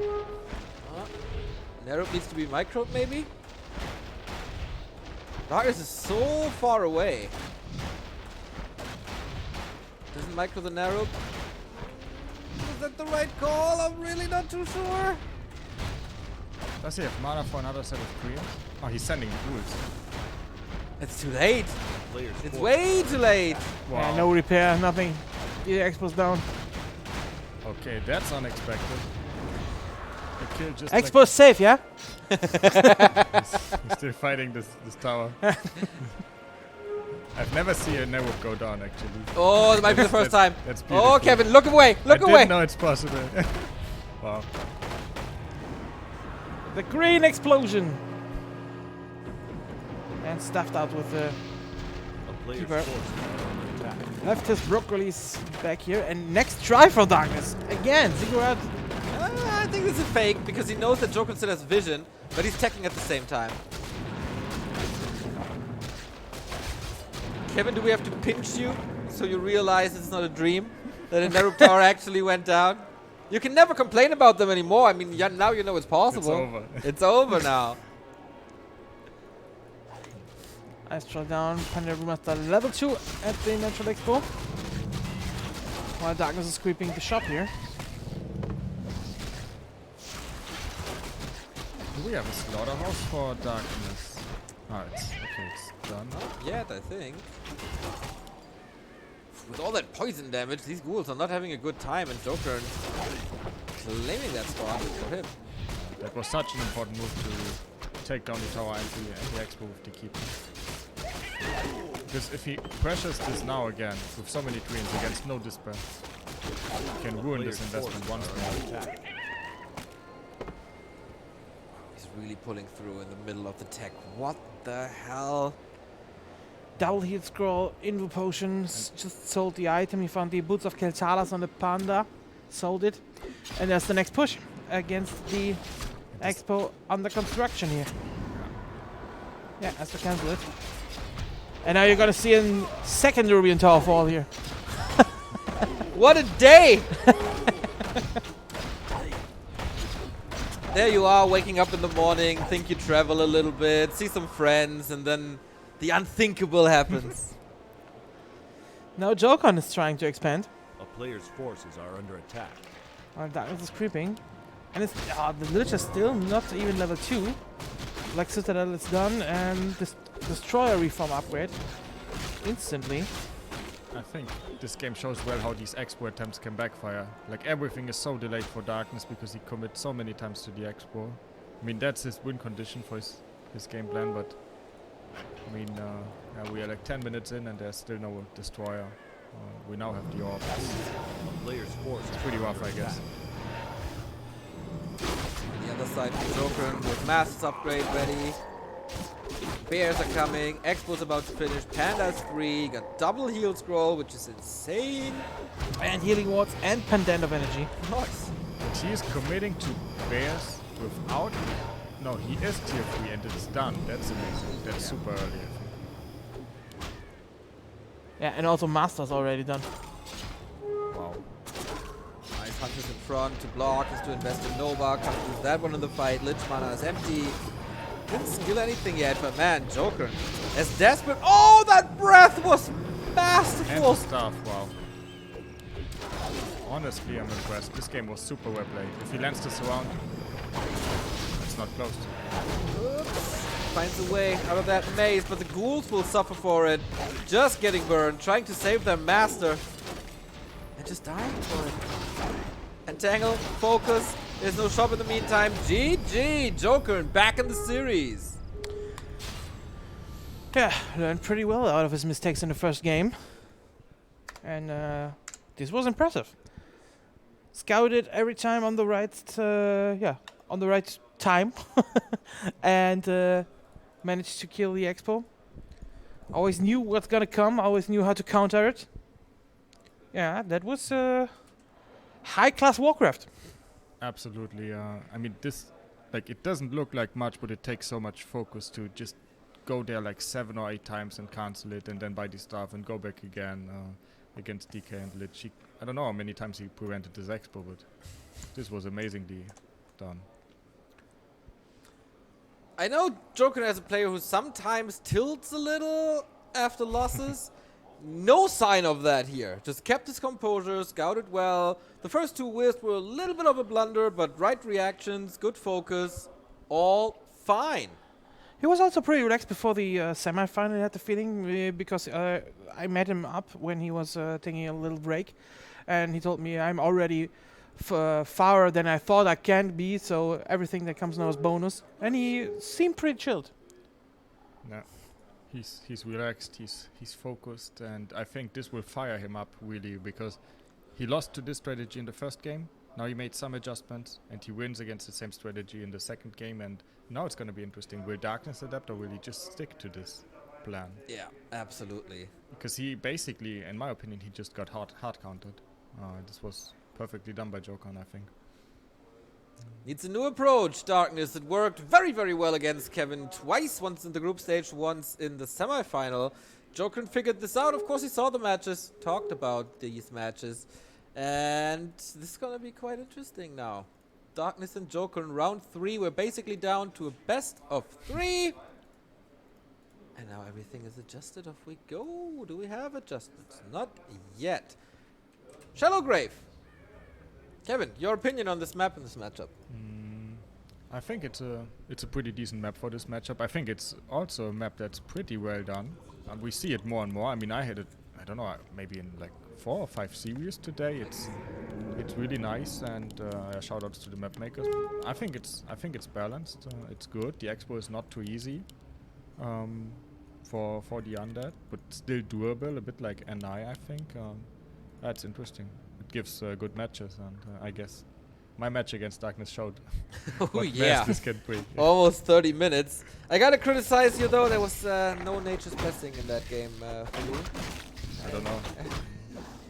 late. Narrow needs to be micro, maybe? Darkness is so far away. Doesn't micro the narrow? Is that the right call? I'm really not too sure. Does he have mana for another set of Koreans? Oh, he's sending ghouls. It's too late. Player's It's forces way too late. Wow. Yeah, no repair, nothing. The expo's down. Okay, that's unexpected. The kill just Expo's safe, yeah? he's still fighting this tower. I've never seen a Nerub go down, actually. Oh, that might be the first time. That's beautiful. Oh, Kevin, look away. Look I away. didn't know it's possible. Wow. The green explosion! And stuffed out with the A player's Keeper. forces are under attack. left his broccolis back here. And next try for Darkness. Again, Ziggurat. I think this is fake because he knows that JokeRn still has vision, but he's teching at the same time. Kevin, do we have to pinch you so you realize it's not a dream? That a Nerub tower actually went down? You can never complain about them anymore. I mean, yeah, now you know it's possible. It's over. It's over now. Astral down, Pandaren Brewmaster level 2 at the Natural Expo. While Darkness is creeping the shop here. Do we have a slaughterhouse for Darkness? Ah, it's okay, it's done. Not yet, I think. With all that poison damage, these ghouls are not having a good time, and JokeRn claiming that spot for him. That was such an important move to take down the tower and the expo with the keep. Because if he pressures this now again, with so many queens against no dispel, he can ruin this investment once more. He's really pulling through in the middle of the tech. What the hell? Double heal scroll, Invo potions, just sold the item. He found the boots of Keltalas on the Panda, sold it. And there's the next push against the Expo under construction here. Yeah, has to cancel it. And now you're gonna see a second Rubian Tower fall here. What a day! There you are, waking up in the morning, think you travel a little bit, see some friends, and then the unthinkable happens. Now JokeRn is trying to expand. A player's forces are under attack. While Darkness is creeping. And it's the village is still not even level 2. Black Citadel is done, and this Destroyer reform upgrade instantly. I think this game shows well how these expo attempts can backfire. Like, everything is so delayed for Darkness because he commits so many times to the expo. I mean, that's his win condition for his game plan, but I mean, yeah, we are like 10 minutes in and there's still no Destroyer. We now have the orb. A player's forces It's pretty are rough, under I guess. attack. On the other side, JokeRn with Master's upgrade ready. Bears are coming, Expo's about to finish, Panda's free, got double heal scroll, which is insane. And healing wards and Pendant of Energy. Nice. But he is committing to bears without... No, he is tier 3 and it's done. That's amazing. That's super early, I think. Yeah, and also Master's already done. Wow. Nice Punches in front to block, has to invest in Nova, can't use that one in the fight. Lich mana is empty. Didn't skill anything yet, but man, JokeRn is desperate. Oh, that breath was And masterful! the staff, wow. Honestly, I'm impressed. This game was super well played. If he lands this around, it's not close. Oops. Finds a way out of that maze, but the ghouls will suffer for it. Just getting burned, trying to save their master. And just dying for it. Entangle, focus. There's no shop in the meantime. GG! JokeRn back in the series. Yeah, learned pretty well out of his mistakes in the first game. And this was impressive. Scouted every time on the right, on the right time. And managed to kill the Expo. Always knew what's gonna come, always knew how to counter it. Yeah, that was high-class Warcraft. Absolutely. I mean, this, like, it doesn't look like much, but it takes so much focus to just go there like 7 or 8 times and cancel it, and then buy the stuff and go back again against DK and Lich. I don't know how many times he prevented this Expo, but this was amazingly done. I know JokeRn as a player who sometimes tilts a little after losses. No sign of that here. Just kept his composure, scouted well. The first 2 wisps were a little bit of a blunder, but right reactions, good focus, all fine. He was also pretty relaxed before the semi-final, I had the feeling, because I met him up when he was taking a little break. And he told me, I'm already farther than I thought I can be, so everything that comes now is bonus. And he seemed pretty chilled. Yeah. He's relaxed, he's focused, and I think this will fire him up really, because he lost to this strategy in the first game. Now he made some adjustments and he wins against the same strategy in the second game, and now it's going to be interesting. Will Darkness adapt, or will he just stick to this plan? Yeah, absolutely. Because he basically, in my opinion, he just got hard countered. This was perfectly done by JokeRn, I think. Needs a new approach, Darkness. It worked very, very well against Kevin twice, once in the group stage, once in the semi-final. JokeRn figured this out. Of course, he saw the matches, talked about these matches. And this is going to be quite interesting now. Darkness and JokeRn round 3. We're basically down to a best of 3. And now everything is adjusted. Off we go. Do we have adjustments? Not yet. Shallow Grave. Kevin, your opinion on this map and this matchup? I think it's a pretty decent map for this matchup. I think it's also a map that's pretty well done. We see it more and more. I mean, I had it, I don't know, maybe in like 4 or 5 series today. It's really nice, and shout outs to the map makers. I think it's balanced. It's good. The Expo is not too easy for the undead, but still doable. A bit like NI, I think. That's interesting. It gives good matches, and I guess my match against Darkness showed Oh what yeah. mess this can bring. Almost 30 minutes. I gotta criticize you though, there was no Nature's Blessing in that game for you. I don't know.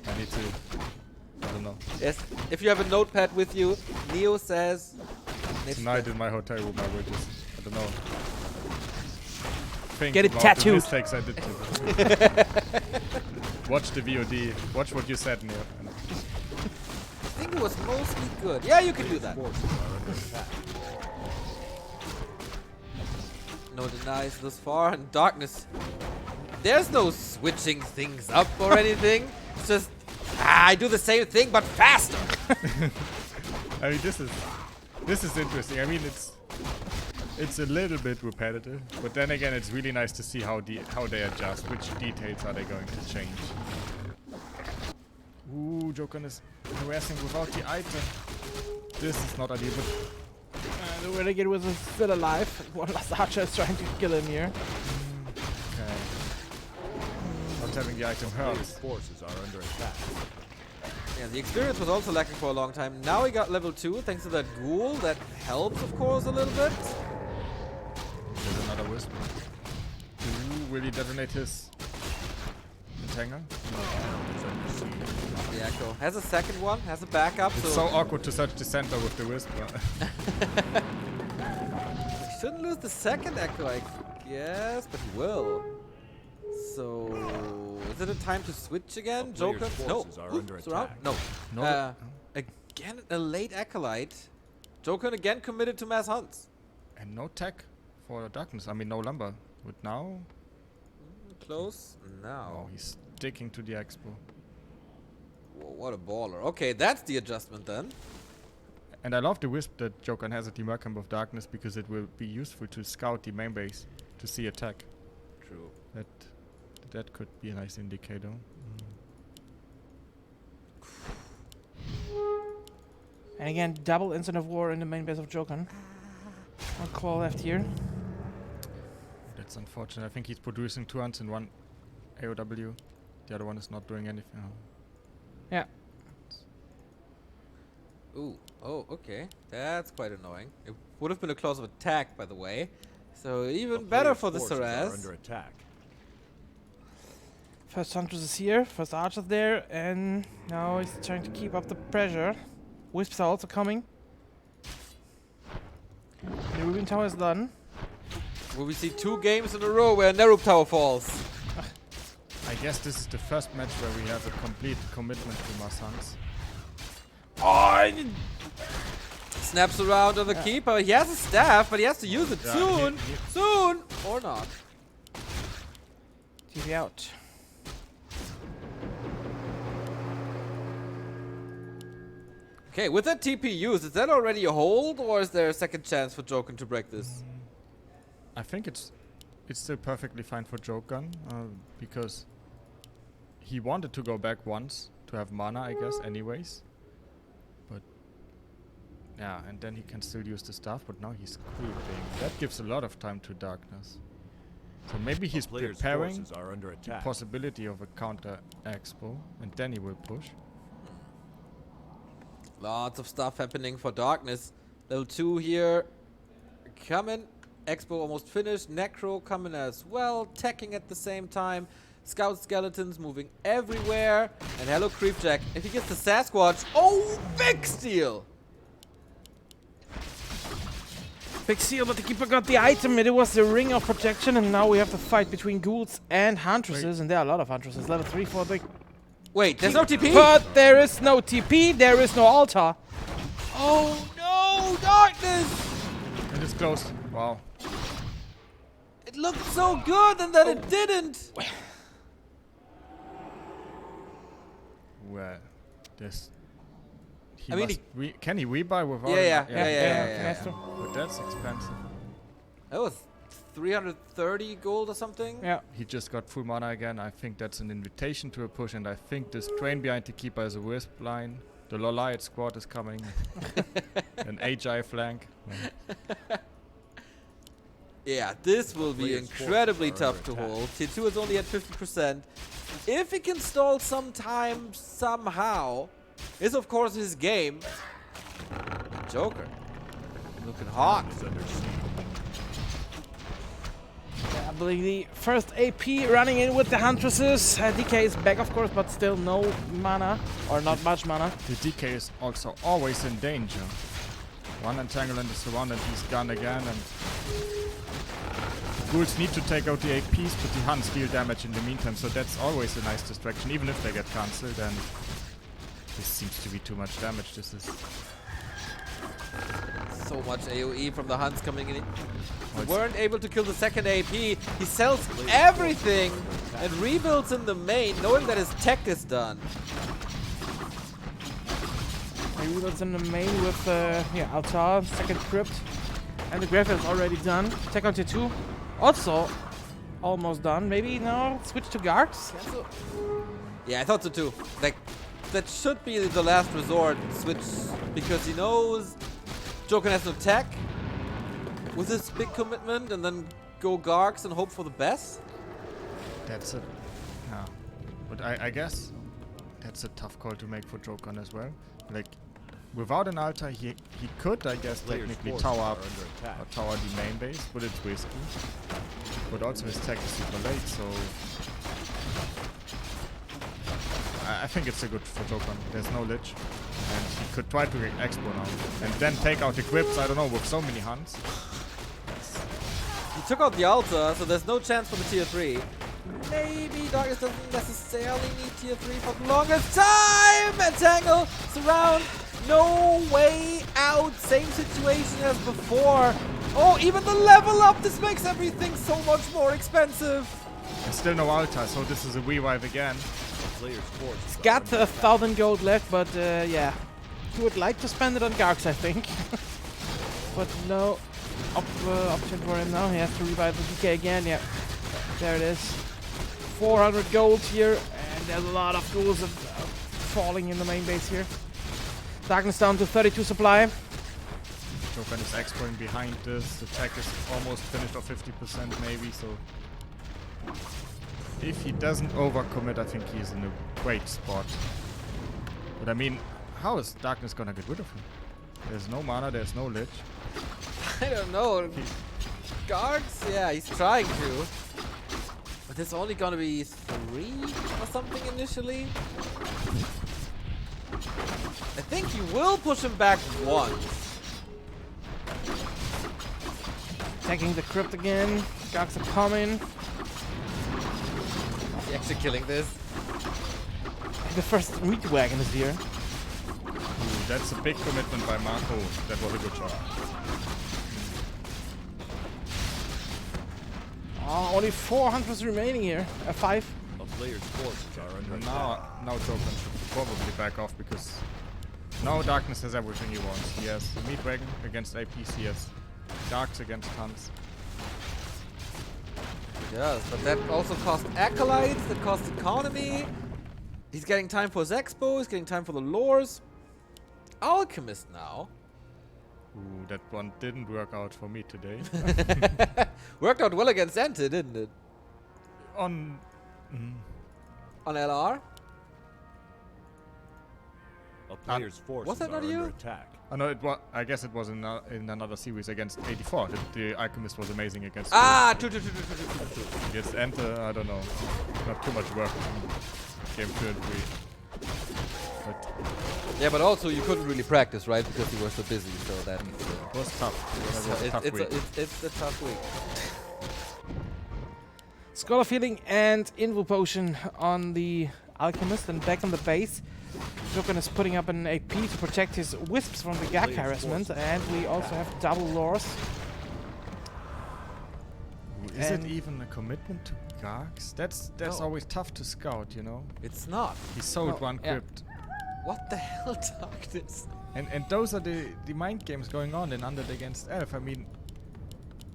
I need to. I don't know. Yes, if you have a notepad with you, Neo says... Tonight in my hotel room, I will just, I don't know. Think Get it about tattooed. the mistakes I did too. Watch the VOD. Watch what you said, Neo. I think it was mostly good. Yeah, you can do that. No denies thus far, and Darkness. There's no switching things up or anything. It's just, I do the same thing but faster. I mean, this is interesting. I mean, it's a little bit repetitive, but then again, it's really nice to see how they adjust. Which details are they going to change? Ooh, JokeRn is harassing without the item. This is not ideal, but The Renegade was still alive. One last archer is trying to kill him here. okay. Not having the item hurts. Forces are under attack. Yeah, the experience was also lacking for a long time. Now we got level 2 thanks to that ghoul. That helps, of course, a little bit. There's another wisp. Ooh, will he detonate his entangle? The Echo has a second one, has a backup. It's so awkward to search the center with the wisp. He shouldn't lose the second Echo, I guess, but he will. So, is it a time to switch again? A player's JokeRn? No. forces are under Surround? attack. No. No. Again, a late Acolyte. JokeRn again committed to mass hunts. And no tech for darkness. I mean, no lumber. But now... Close? No. Oh, he's sticking to the expo. Whoa, what a baller. Okay, that's the adjustment then. And I love the wisp that JokeRn has at the Mercamp of Darkness because it will be useful to scout the main base to see attack. True. That could be a nice indicator. And again, double Instant of War in the main base of JokeRn. One claw left here. That's unfortunate. I think he's producing 2 hunts in one AOW. The other one is not doing anything. Yeah. Ooh. Oh, okay. That's quite annoying. It would have been a close of attack, by the way. So even better for the Saraz. Under attack. First Huntress is here, first Archer's there, and now he's trying to keep up the pressure. Wisps are also coming. The Rubin Tower is done. Will we see 2 games in a row where Nerup Tower falls? I guess this is the first match where we have a complete commitment to mass hunts. Oh! Snaps around on the keeper. He has a staff, but he has to use it soon. Soon! Or not. TV out. Okay, with that TP used, is that already a hold, or is there a second chance for JokeRn to break this? I think it's still perfectly fine for JokeRn because he wanted to go back once to have mana, I guess, anyways. But yeah, and then he can still use the staff, but now he's creeping. That gives a lot of time to darkness. So maybe he's preparing Forces are under the attack. possibility of a counter expo, and then he will push. Lots of stuff happening for Darkness. Level 2 here. Coming. Expo almost finished. Necro coming as well. Teching at the same time. Scout Skeletons moving everywhere. And hello Creepjack. If he gets the Sasquatch. Oh, big steal! Big seal, but the keeper got the item. It was the Ring of Protection, and now we have the fight between ghouls and Huntresses, and there are a lot of Huntresses. Level 3 for the... Wait, there's no TP? But there is no TP, there is no altar. Oh no, Darkness! And it's closed. Wow. It looked so good and then it didn't! Well, this... I mean, can he rebuy without... Yeah. But that's expensive. That was 330 gold or something? Yeah. He just got full mana again. I think that's an invitation to a push, and I think this train behind the keeper is a wisp line. The Lolite squad is coming. An HI flank. Yeah, this will be incredibly tough to hold. Tier 2 is only at 50%. If he can stall some time somehow, is of course his game. JokeRn looking hot. I believe the first AP running in with the Huntresses. DK is back, of course, but still no mana, or not much mana. The DK is also always in danger. One entanglement is surrounded, he's gone again, and the ghouls need to take out the APs, but the Hunts deal damage in the meantime, so that's always a nice distraction, even if they get cancelled. And this seems to be too much damage. This is so much AoE from the Hunts coming in. They weren't able to kill the second AP. He sells everything and rebuilds in the main, knowing that his tech is done. He rebuilds in the main with altar, second crypt, and the Grave is already done. Tech on tier 2, also almost done. Maybe now switch to Gargs. Yeah, I thought so too. Like, that should be the last resort switch, because he knows JokeRn has no tech with this big commitment, and then go Gargs and hope for the best. That's it. Yeah. But I guess that's a tough call to make for JokeRn as well. Like, without an altar, he could, I guess, technically tower up or tower the main base, but it's risky. But also his tech is super late, so I think it's a good for JokeRn. There's no lich, and he could try to expo now and then take out the quips. I don't know, with so many hunts. He took out the altar, so there's no chance for the tier 3. Maybe Darkness doesn't necessarily need tier 3 for the longest time! Entangle, surround, No way out. Same situation as before. Oh, even the level up. This makes everything so much more expensive. And still no altar, so this is a revive again. A player's forces It's are got under 1,000 gold left, but yeah. He would like to spend it on Garks, I think. But no option for him now. He has to revive the DK again. Yeah, there it is. 400 gold here, and there's a lot of ghouls falling in the main base here. Darkness down to 32 supply. JokeRn is exporting behind this. The tech is almost finished, or 50% maybe, so... If he doesn't overcommit, I think he's in a great spot. But I mean, how is Darkness gonna get rid of him? There's no mana, there's no lich. I don't know. Guards? Yeah, he's trying to. But there's only gonna be 3 or something initially. I think he will push him back once. Attacking the crypt again. Garks are coming. Is he actually killing this? The first meat wagon is here. Ooh, that's a big commitment by Marco. That was a good shot. Only 400 remaining here. 5. a player's forces are under attack. Now JokeRn should probably back off, because now Darkness has everything he wants. He has the Meat Wagon against APs, he has Darks against Hunts. Yes, but that also cost Acolytes, that cost Economy. He's getting time for his Expo, he's getting time for the Lores. Alchemist now. Ooh, that one didn't work out for me today. Worked out well against Ente, didn't it? On... On LR? A player's forces was that are not you? under attack. Oh no, it was. I guess it was in another series against 84. The Alchemist was amazing against. Ah, true. Against Ente, I don't know. Not too much work. Game 2 and 3. But Yeah, but also you couldn't really practice, right? Because you were so busy, so that... it was tough. It was a tough week. It's a tough week. Scholar of Healing and Invo Potion on the Alchemist, and back on the base. JokeRn is putting up an AP to protect his Wisps from the Gag harassment, and we also have double Lores. Is it And- even a commitment to Gargs? That's No. always tough to scout, you know. It's not. He sold No, one yeah. crypt. What the hell, Darkness? And those are the mind games going on in Undead against Elf. I mean,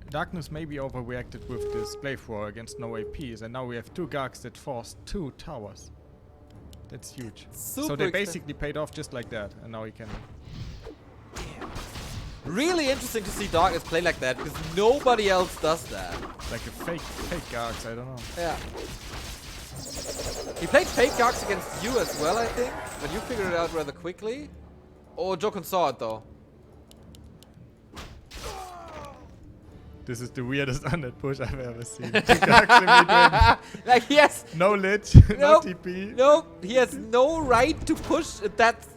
Darkness maybe overreacted with this Blade War against no APs, and now we have 2 Gargs that forced 2 towers. That's huge. So Super they expen- basically paid off just like that, and now he can... Really interesting to see Darkness play like that, because nobody else does that. Like a fake Gargs, I don't know. Yeah. He played fake Garks against you as well, I think, but you figured it out rather quickly. Oh, JokeRn saw it though. This is the weirdest Undead push I've ever seen. 2 Gargs in mid-range. Like, yes, No lich, no Nope. TP. no, he has no right to push that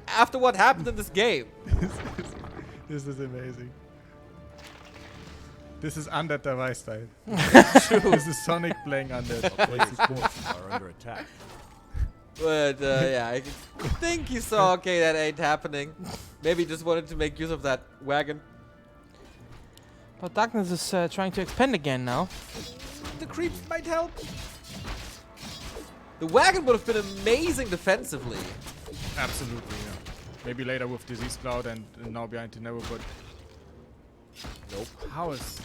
after what happened in this game. This is amazing. This is Undead device style. This is Sonic playing Undead. A player's forces are under attack. But yeah, I think he saw, okay, that ain't happening. Maybe he just wanted to make use of that wagon. But Darkness is trying to expand again now. The creep might help. The wagon would have been amazing defensively. Absolutely, yeah. Maybe later with Disease Cloud and now behind the Never, but... Nope. How is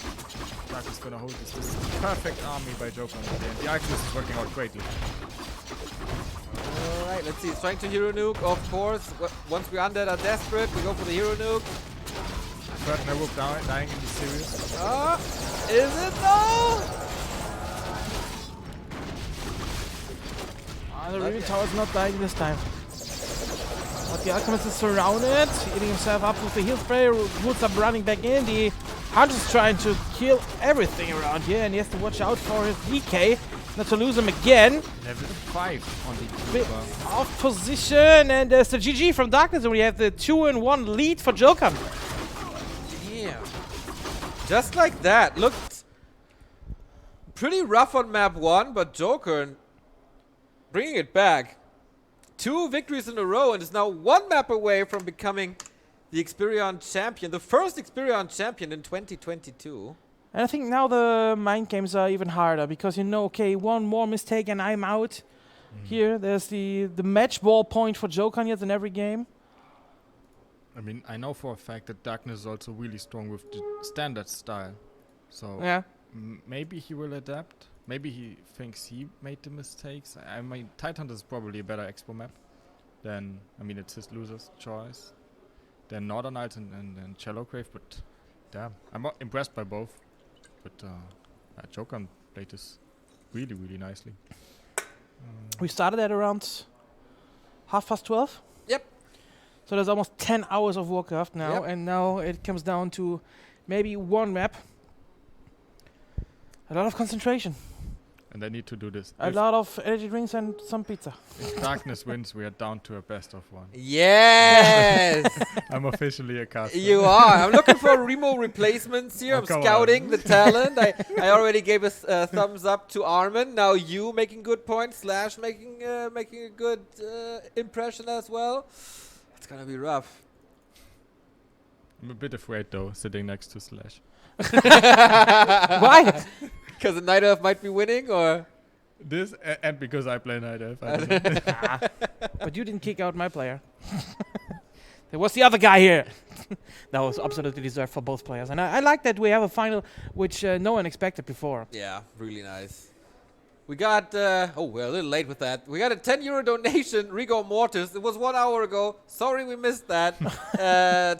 Darkness gonna hold this? This is a perfect army by JokeRn today, and the Alchemist is working out greatly. Alright, let's see. He's trying to hero nuke, of course. Once we undead are desperate, we go for the hero nuke. Third Never dying in the series. Is it though? The Not Reveal yet. Tower's not dying this time. But the Alchemist is surrounded, eating himself up with the heal spray. Woods up running back in. The Hunter's trying to kill everything around here, and he has to watch out for his DK, not to lose him again. Level 5 on the Bit Uber. off position, and there's the GG from Darkness, and we have the 2-1 lead for JokeRn. Damn. Just like that. Looked pretty rough on map 1, but JokeRn bringing it back. 2 victories in a row and is now 1 map away from becoming the Xperion champion, the first Xperion champion in 2022. And I think now the mind games are even harder because you know, okay, one more mistake and I'm out. Here, there's the match ball point for JokeRn yet in every game. I mean, I know for a fact that Darkness is also really strong with the standard style. So Yeah. maybe he will adapt. Maybe he thinks he made the mistakes. I mean, Tidehunter is probably a better Expo map than, I mean, it's his loser's choice, than Northern Knights and CperionCraft, but damn, I'm impressed by both. But JokeRn played this really, really nicely. We started at around 12:30. Yep. So there's almost 10 hours of Warcraft now, Yep. and now it comes down to maybe one map. A lot of concentration. And they need to do this. A lot of energy drinks and some pizza. If Darkness wins, we are down to a best of 1. Yes! I'm officially a caster. You are. I'm looking for Remo replacements here. Oh, I'm come scouting on. the talent. I already gave a thumbs up to Armin. Now you making good points. Slash making a good impression as well. It's gonna be rough. I'm a bit afraid though, sitting next to Slash. Why? Because the Night Elf might be winning, or This and because I play Night Elf. I don't know. But you didn't kick out my player. There was the other guy here. That was absolutely deserved for both players. And I like that we have a final which no one expected before. yeah, really nice. We got we're a little late with that. We got a €10 donation, Rigor Mortis. It was 1 hour ago. Sorry we missed that.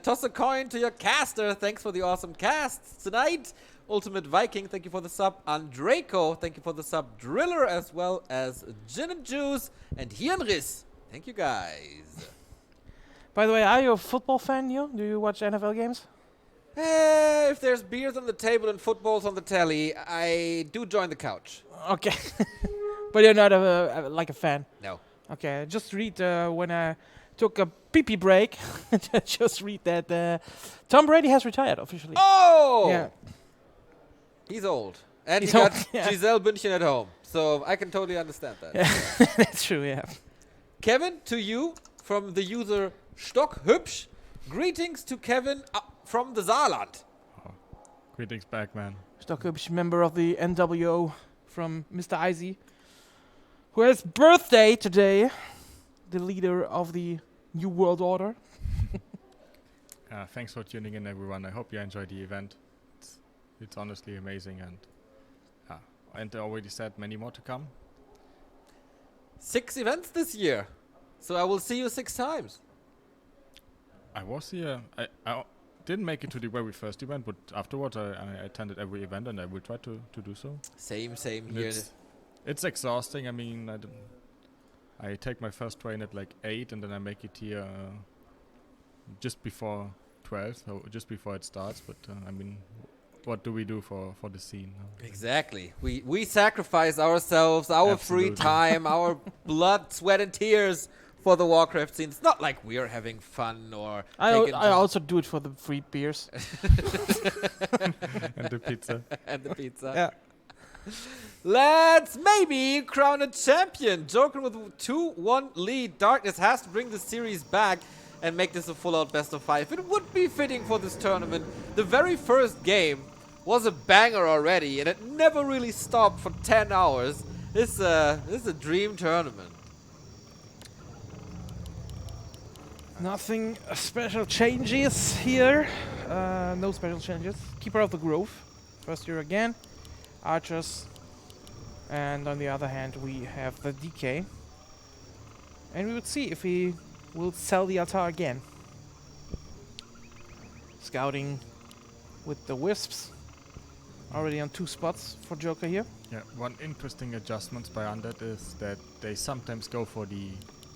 Toss a coin to your caster. Thanks for the awesome casts tonight. Ultimate Viking, thank you for the sub. Andraco, thank you for the sub. Driller, as well as Gin and Juice and Hirnriss. Thank you guys. By the way, are you a football fan, you? Do you watch NFL games? If there's beers on the table and footballs on the telly, I do join the couch. Okay. But you're not like a fan? No. Okay, just read when I took a pee-pee break, just read that Tom Brady has retired officially. Oh! Yeah. He's old. And He's he got old, yeah. Giselle Bündchen at home. So I can totally understand that. Yeah. That's true, yeah. Kevin, to you from the user Stockhübsch. Greetings to Kevin from the Saarland. Greetings back, man. Stockhübsch, member of the NWO from Mr. Izzy, who has birthday today, the leader of the New World Order. Thanks for tuning in, everyone. I hope you enjoyed the event. It's honestly amazing, and I already said many more to come. 6 events this year. So I will see you 6 times. I was here. I didn't make it to the very first event, but afterwards I attended every event, and I will try to do so. Same And here. it's exhausting. I mean, I take my first train at like 8, and then I make it here just before 12, so just before it starts. But I mean, what do we do for the scene? Exactly. We sacrifice ourselves, our free Absolutely. time, our blood, sweat, and tears for the Warcraft scene. It's not like we are having fun or I taking also do it for the free beers. And the pizza. and the pizza. Yeah. Let's maybe crown a champion. JokeRn with a 2-1 lead. Darkness has to bring the series back and make this a full-out best of 5. It would be fitting for this tournament. The very first game was a banger already, and it never really stopped for 10 hours. This is a dream tournament. Nothing special changes here. No special changes. Keeper of the Grove. First year again. Archers. And on the other hand, we have the DK. And we would see if he will sell the altar again. Scouting with the Wisps. Already on 2 spots for Joker here. Yeah, one interesting adjustment by Undead is that they sometimes go for the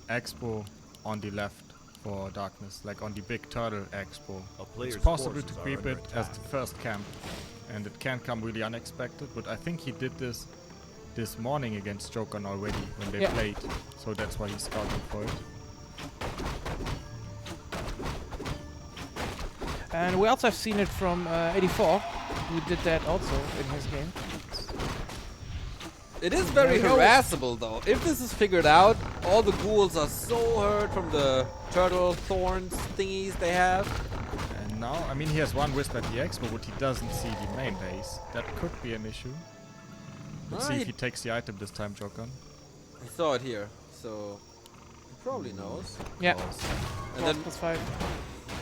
expo on the left for Darkness, like on the Big Turtle expo. A player's It's possible forces to are creep under it as attack. the first camp, and it can come really unexpected, but I think he did this morning against JokeRn already when they Yeah. played, so that's why he's scouting for it. And we also have seen it from 84, who did that also in his game. It is very There we go. harassable, though. If this is figured out, All the ghouls are so hurt from the turtle thorns thingies they have. And now, I mean, he has one wisp at the expo, but he doesn't see the main base. That could be an issue. Let's see if he takes the item this time, JokeRn. He saw it here, so he probably knows. Yeah. And then +5.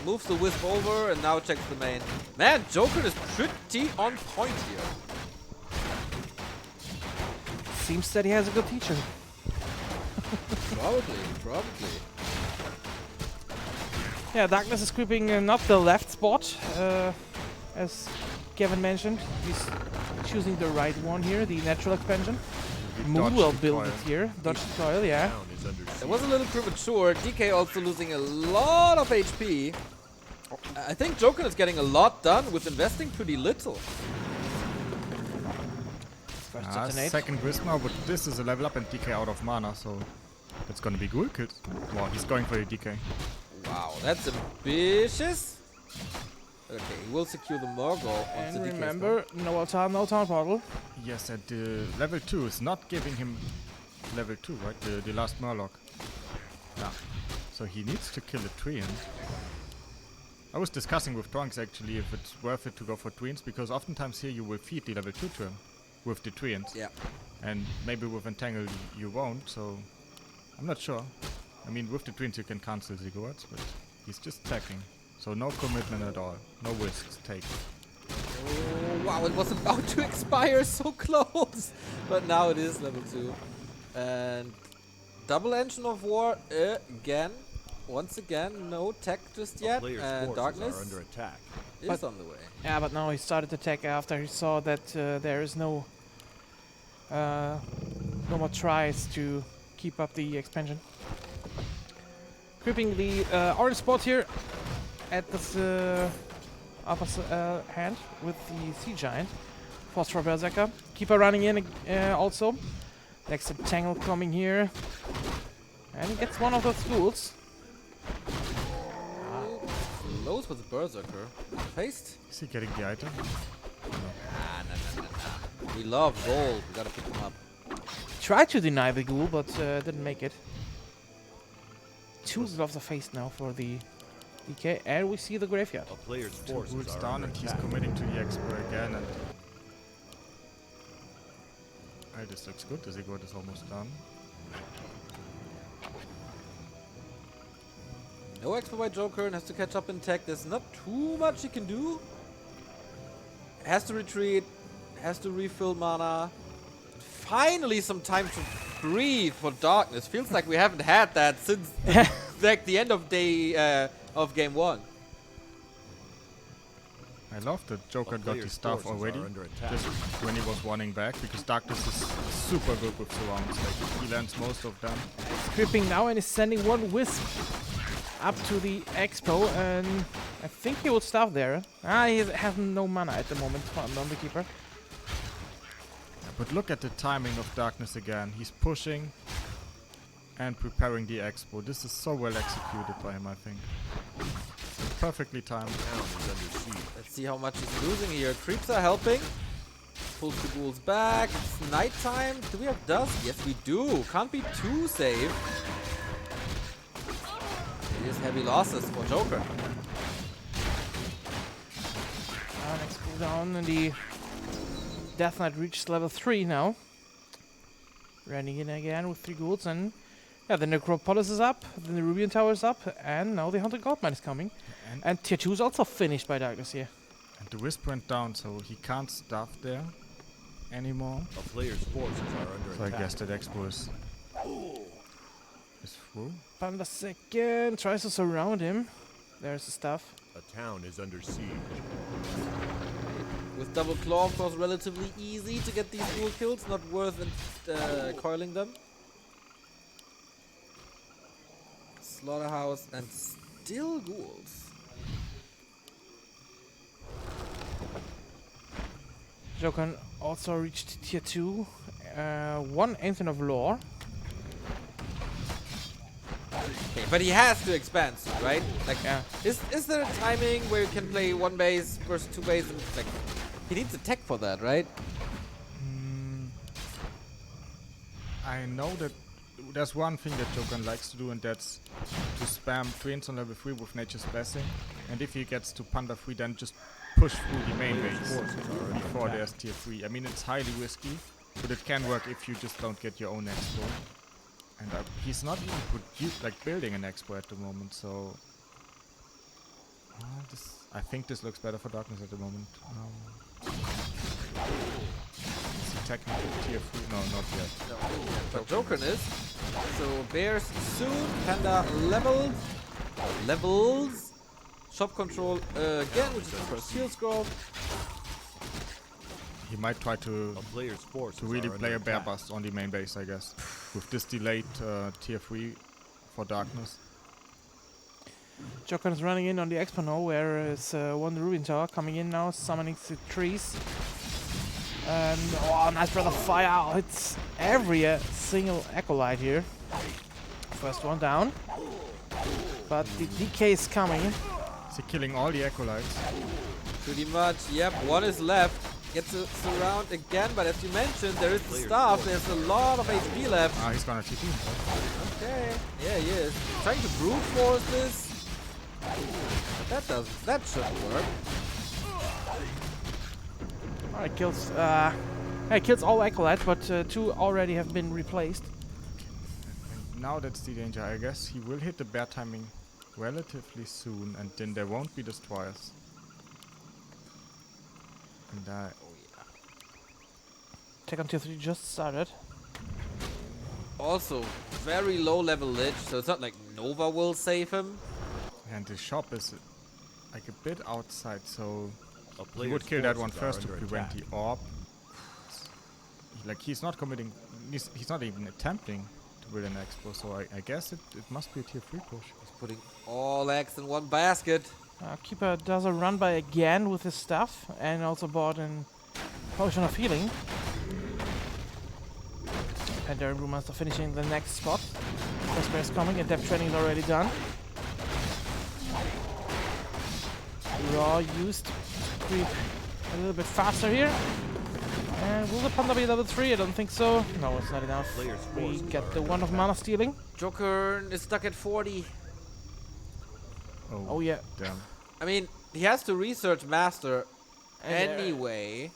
moves the wisp over and now checks the main. Man, JokeRn is pretty on point here. Seems that he has a good teacher. Probably. Yeah, Darkness is creeping not the left spot, as Kevin mentioned. He's choosing the right one here, the natural expansion. Moo will build it here. Dodge the coil, yeah. Town is under siege. It was a little premature. DK also losing a lot of HP. I think JokeRn is getting a lot done with investing pretty little. First detonate. Second wisp now, but this is a level up and DK out of mana, so that's gonna be ghoul kills. Wow, he's going for a DK. Wow, that's ambitious. Okay, he will secure the Murgle. once And the DK is remember, no altar, no town portal. Yes, and level 2 is not giving him level 2, right? The last Murloc. Yeah. So he needs to kill a Treant. I was discussing with Trunks actually if it's worth it to go for Treants, because oftentimes here you will feed the level 2 turn with the Treants. Yeah. And maybe with Entangle you won't, so I'm not sure. I mean, with the Treants you can cancel the Gourds, but he's just attacking. So no commitment at all. No risks taken. Oh, wow, it was about to expire so close. But now it is level 2. And double engine of war again. Once again, no tech just A yet. player's And forces Darkness are under attack. is on the way. Yeah, but now he started to attack after he saw that there is no more tries to keep up the expansion. Creeping the orange spot here at this upper hand with the Sea Giant. Phosphor Berserker. Keeper running in also. Next to Tangle coming here. And he gets one of those ghouls. Close with the Berserker. Paste? Is he getting the item? We love gold. We gotta pick them up. Tried to deny the ghoul, but didn't make it. 2 gloves of face now for the DK, and we see the graveyard. A player's 2 forces ghouls are down under and he's attack. committing to the Expo again, and hey, this looks good. The Ziggurat is almost done. No expo by JokeRn, has to catch up in tech. There's not too much he can do. Has to retreat, has to refill mana. Finally some time to breathe for Darkness. Feels like we haven't had that since like the end of day of game 1. I love that A JokeRn got the player's staff forces already, are under attack. just when he was running back, because Darkness is super good with surrounds. Like, he lands most of them. He's creeping now and is sending one wisp up to the expo, and I think he will stop there. He has no mana at the moment on the keeper. But look at the timing of Darkness again. He's pushing and preparing the expo. This is so well executed by him, I think. Perfectly timed. Town is under siege. Let's see how much he's losing here. Creeps are helping. Pulls the ghouls back. It's nighttime. Do we have dusk? Yes, we do. Can't be too safe. It is heavy losses for JokeRn. Next cooldown, and the Death Knight reaches level 3 now. Running in again with 3 ghouls, and yeah, the Necropolis is up, the Nerubian Tower is up, and now the Haunted Goldmine is coming. And tier 2 is also finished by Darkness here. And the Wisp went down, so he can't stuff there anymore. A player's forces are under So I attack. guess that expo is through. Panda second tries to surround him. There's the stuff. A town is under siege. With double claw, of course, relatively easy to get these ghoul kills. Not worth it, coiling them. Slaughterhouse and still ghouls. JokeRn also reached tier 2. 1 Ancient of Lore. Okay, but he has to expand soon, right? Like, Yeah. is there a timing where you can play 1 base versus 2 base? And, like, he needs a tech for that, right? I know that there's one thing that JokeRn likes to do, and that's to spam twins on level 3 with Nature's Blessing. And if he gets to Panda 3, then just push through the main base before there's tier 3. I mean, it's highly risky, but it can work if you just don't get your own expo. And he's not even building an expo at the moment, so I think this looks better for Darkness at the moment. Is he technically tier 3? No, not yet. No, but JokeRn is. So Bears soon, Panda levels. Shop control again, which is the first heal scroll. He might try to really play a bear attack. bust on the main base, I guess. With this delayed tier 3 for Darkness. JokeRn is running in on the Expo now, where is one Ruin Tower coming in now, summoning the trees. And oh, nice breath of fire! Hits every single acolyte here. First one down, but the DK is coming. Is he killing all the acolytes? Pretty much, yep, one is left. Gets to surround again, but as you mentioned, there is the staff. There's a lot of HP left. Ah, he's gonna TP. Okay, yeah, he is. Trying to brute force this. But that shouldn't work. Alright, kills all acolytes, but 2 already have been replaced. Now that's the danger. I guess he will hit the bear timing relatively soon, and then there won't be destroyers. And Take on tier 3 just started. Also, very low level Lich, so it's not like Nova will save him. and the shop is like a bit outside, so A he player's would kill that one forces are first to under prevent attack. the orb. Like he's not committing, he's not even attempting to build an expo, so I guess it must be a tier 3 push. He's putting all eggs in one basket. Keeper does a run by again with his stuff, and also bought a potion of healing. And Darren Brewmaster finishing the next spot. XperionCraft is coming, and depth training is already done. Raw used to creep a little bit faster here. And will the Panda be level 3? I don't think so. No, it's not enough. We get the one of mana stealing. JokeRn is stuck at 40. Oh yeah. Damn. I mean, he has to research master And, anyway.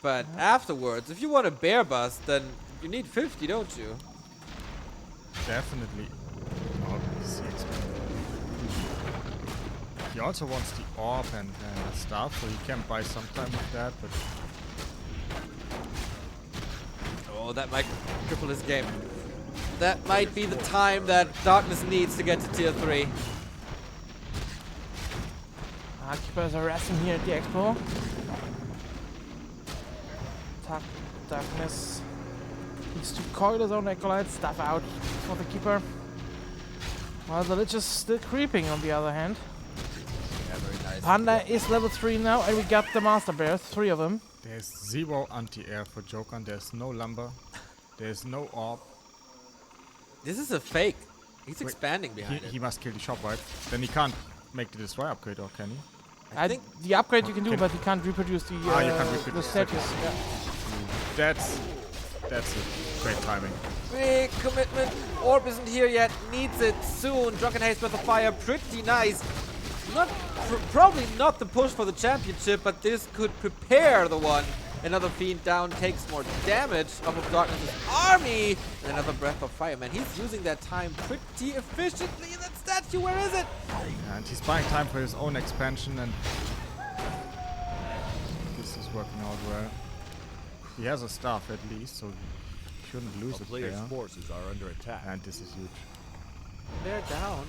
But afterwards, if you want a bear bust, then you need 50, don't you? Definitely. Oh, he also wants the orb and stuff, so he can buy some time with that, but Oh, that might cripple his game. That might be the time that Darkness needs to get to tier 3. Keepers are resting here at the expo. Darkness needs to coil his own acolyte stuff out for the keeper. While the Lich is still creeping on the other hand. Yeah, very nice. Panda is level 3 now, and we got the Master Bears, 3 of them. there's zero anti-air for JokeRn, there's no lumber, there's no orb. This is a fake. He's Wait, expanding behind He it. must kill the shop, right? Then he can't make the destroy upgrade, or can he? I think The upgrade you can do, Can- but you can't reproduce the, you can't the reproduce status. status. Yeah. That's a great timing. big commitment. Orb isn't here yet. Needs it soon. Drunken Haste with the fire. Pretty nice. Not probably not the push for the championship, but this could prepare the one. Another Fiend down takes more damage off of Darkness' army. And another Breath of Fire. Man, he's using that time pretty efficiently. That statue, where is it? And he's buying time for his own expansion, and this is working out well. He has a staff at least, so he shouldn't lose A it player's there. forces are under attack. And this is huge. They're down.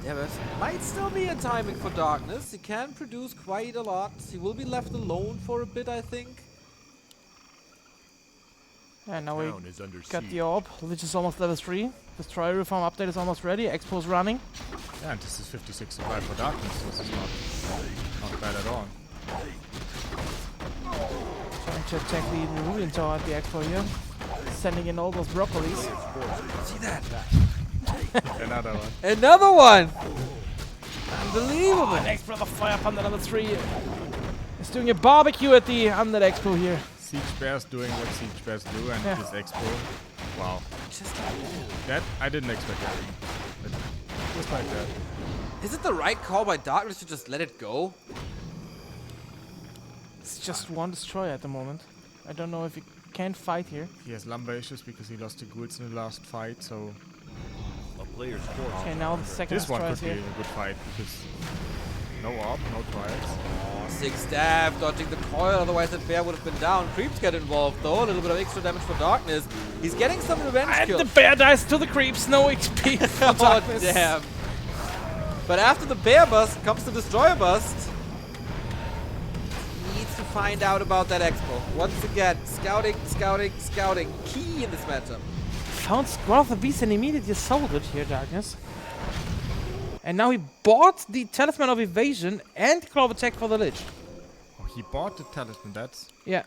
Yeah, but might still be a timing for Darkness. He can produce quite a lot. He will be left alone for a bit, I think. And now we Town is under got siege. the orb. Lich is almost level 3. Destroyer reform update is almost ready. Expo's running. Yeah, and this is 56 supply for Darkness, so this is not bad at all. Trying to attack the Ruin Tower at the expo here. Sending in all those broccolis. See that? Another one. Another one! Unbelievable! Next Breath of Fire Panda level 3 is doing a barbecue at the Undead Expo here. Siege Bears doing what Siege Bears do, and Yeah. this expo Wow. Just That I didn't expect that. But just like that. is it the right call by Darkness to just let it go? It's just one destroyer at the moment. I don't know if he can fight here. He has lumber issues because he lost the ghouls in the last fight, so A player's force. Okay, now the second this one destroyer could is be here. a good fight because no AWP, no trials. Oh, 6 stab, dodging the coil, otherwise that bear would have been down. Creeps get involved though, a little bit of extra damage for Darkness. He's getting some revenge And kills. the bear dies to the creeps. No XP for Oh Darkness. damn. But after the bear bust comes the destroyer bust. Needs to find out about that expo. Once again, scouting, scouting, scouting. Key in this matchup. Found one of the beasts and immediately sold it here, Darkness. And now he bought the Talisman of Evasion and Claw of Attack for the Lich. Oh, he bought the talisman. That's Yeah.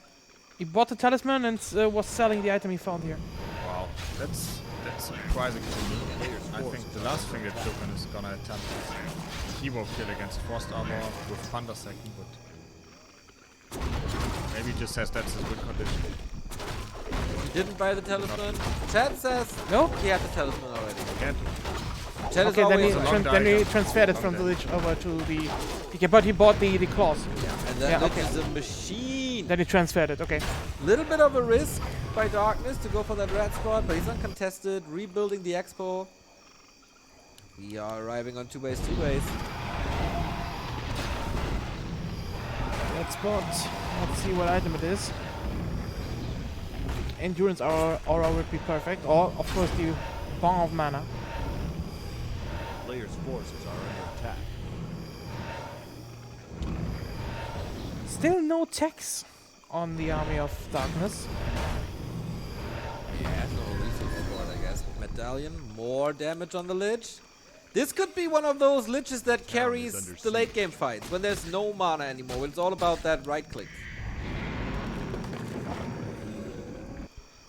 He bought the Talisman and was selling the item he found here. wow. That's surprising to me. I think the last thing that JokeRn is gonna attempt is Hero kill against Frost Armor with Thunder second, but maybe he just says that's his win condition. He didn't buy the talisman. Chad says No? he had the talisman already. Can't. Chad is Okay, then he, always a long right. then he diagram. transferred it Long from the diagram. Lich over to the PK, but he bought the claws. And that Yeah, Lich okay. is a machine. Then he transferred it, okay. Little bit of a risk by Darkness to go for that red spot, but he's uncontested, rebuilding the expo. We are arriving on 2 base, 2 base. Red spot. Let's see what item it is. Endurance aura would be perfect. Or, of course, the Bomb of Mana. Player's forces are under attack. Still no tax on the Army of Darkness. Yeah, no resource for it, I guess. Medallion, more damage on the Lich. This could be one of those Liches that carries under the late game fights, when there's no mana anymore, when it's all about that right click.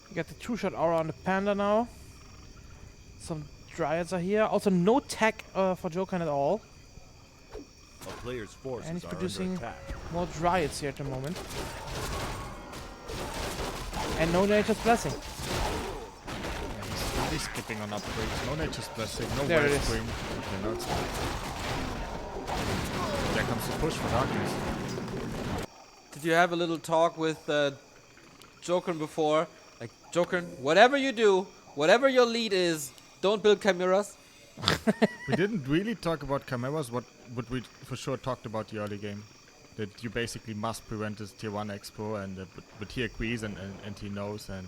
You got the two-shot aura on the Panda now. Some Dryads are here. Also no tech for JokeRn at all. A player's forces And he's are producing under attack. more Dryads here at the moment. And no Nature's Blessing. Yeah, he's really skipping on upgrades. No Nature's Blessing, no There it is. Wellspring. Okay, now it's there comes the push for Darkness. Did you have a little talk with JokeRn before? Like, JokeRn, whatever you do, whatever your lead is, don't build chimeras. We didn't really talk about chimeras, what we for sure talked about the early game. That you basically must prevent this tier 1 expo, and but he agrees and he knows, and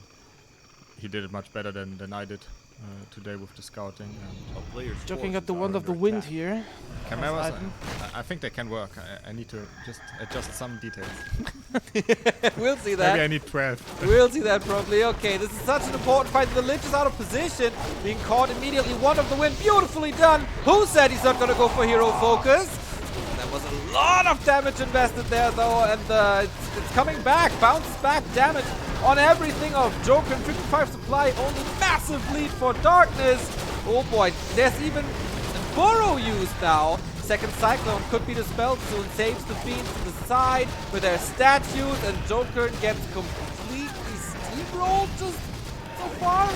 he did it much better than I did today with the scouting. A player's JokeRn got forces the are Wand of the under Wind attack. here. Chimeras, item. I think they can work. I need to just adjust some details. We'll see that. Maybe I need 12. We'll see that probably. Okay, this is such an important fight. The Lich is out of position, being caught immediately. One of the win, beautifully done. Who said he's not going to go for hero focus? There was a lot of damage invested there, though, and it's coming back. Bounces back, damage on everything of JokeRn. 55 supply, only massive lead for Darkness. Oh boy, there's even a burrow used now. Second Cyclone could be dispelled soon. Saves the Fiends to the side with their statues, and JokeRn gets completely steamrolled just so far.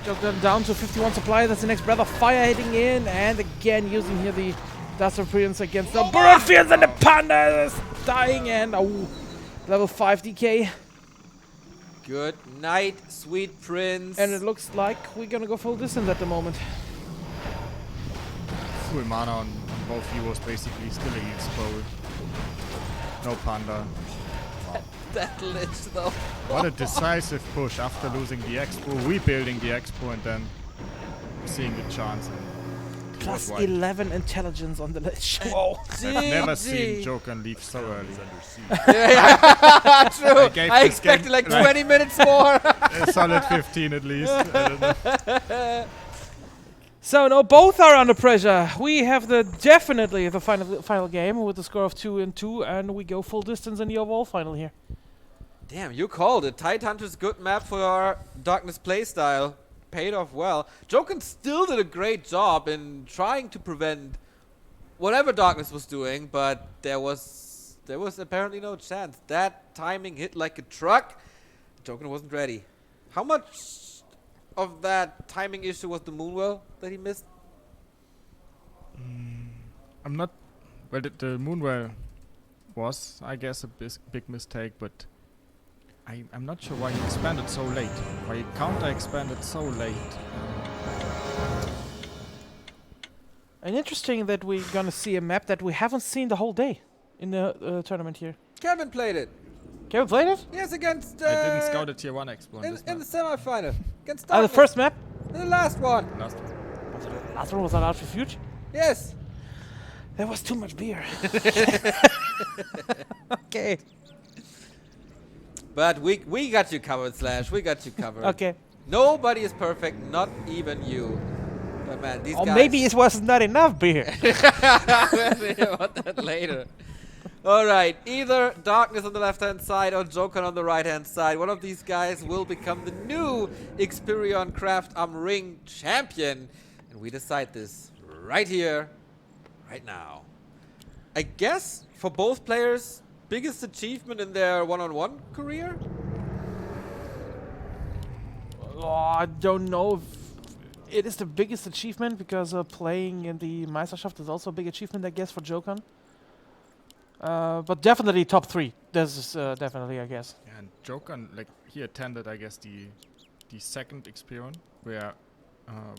JokeRn down to 51 supply. That's the next Breath of Fire hitting in. And again using here the Dust of Prudence against the Burrow Fields, and the Panda is dying. And level 5 DK. Good night, sweet prince. And it looks like we're gonna go full distance at the moment. Full mana on both heroes, basically. Still a heal scroll. No Panda. that Lich, though. What a decisive push after losing the expo, rebuilding the expo, and then seeing the chance. And Plus wide. 11 intelligence on the Lich. Whoa. I've never seen JokeRn leave so early. Is under siege. True. gave I this expected game, like like- 20 minutes more. A solid 15 at least. I don't know. So no, both are under pressure. We have definitely the final game with the score of 2-2, and we go full distance in the overall final here. Damn, you called it. Tidehunter's good map for our Darkness playstyle. Paid off well. JokeRn still did a great job in trying to prevent whatever Darkness was doing, but there was apparently no chance. That timing hit like a truck. JokeRn wasn't ready. How much of that timing issue was the Moonwell that he missed? I'm not. Well, the Moonwell was, I guess, a big mistake, but I'm not sure why he expanded so late. Why he counter-expanded so late. And interesting that we're gonna see a map that we haven't seen the whole day in the tournament here. Kevin played it. Kevin played it? Yes, against. I didn't scout a tier 1 expo in the semi-final against. The Darkness. first map? The last one. last one. Last one was allowed for Fuge? Yes. There was too much beer. Okay. But we got you covered, Slash. We got you covered. Okay. Nobody is perfect, not even you. But man, these Or guys. maybe it was not enough beer. We'll hear about that later. All right, either Darkness on the left-hand side or JokeRn on the right-hand side. One of these guys will become the new XperionCraft Ring champion. And we decide this right here, right now. I guess for both players, biggest achievement in their one-on-one career? Oh, I don't know if it is the biggest achievement because playing in the Meisterschaft is also a big achievement, I guess, for JokeRn. But definitely top 3. This is definitely, I guess. Yeah, and JokeRn, like, he attended, I guess, the second Experion where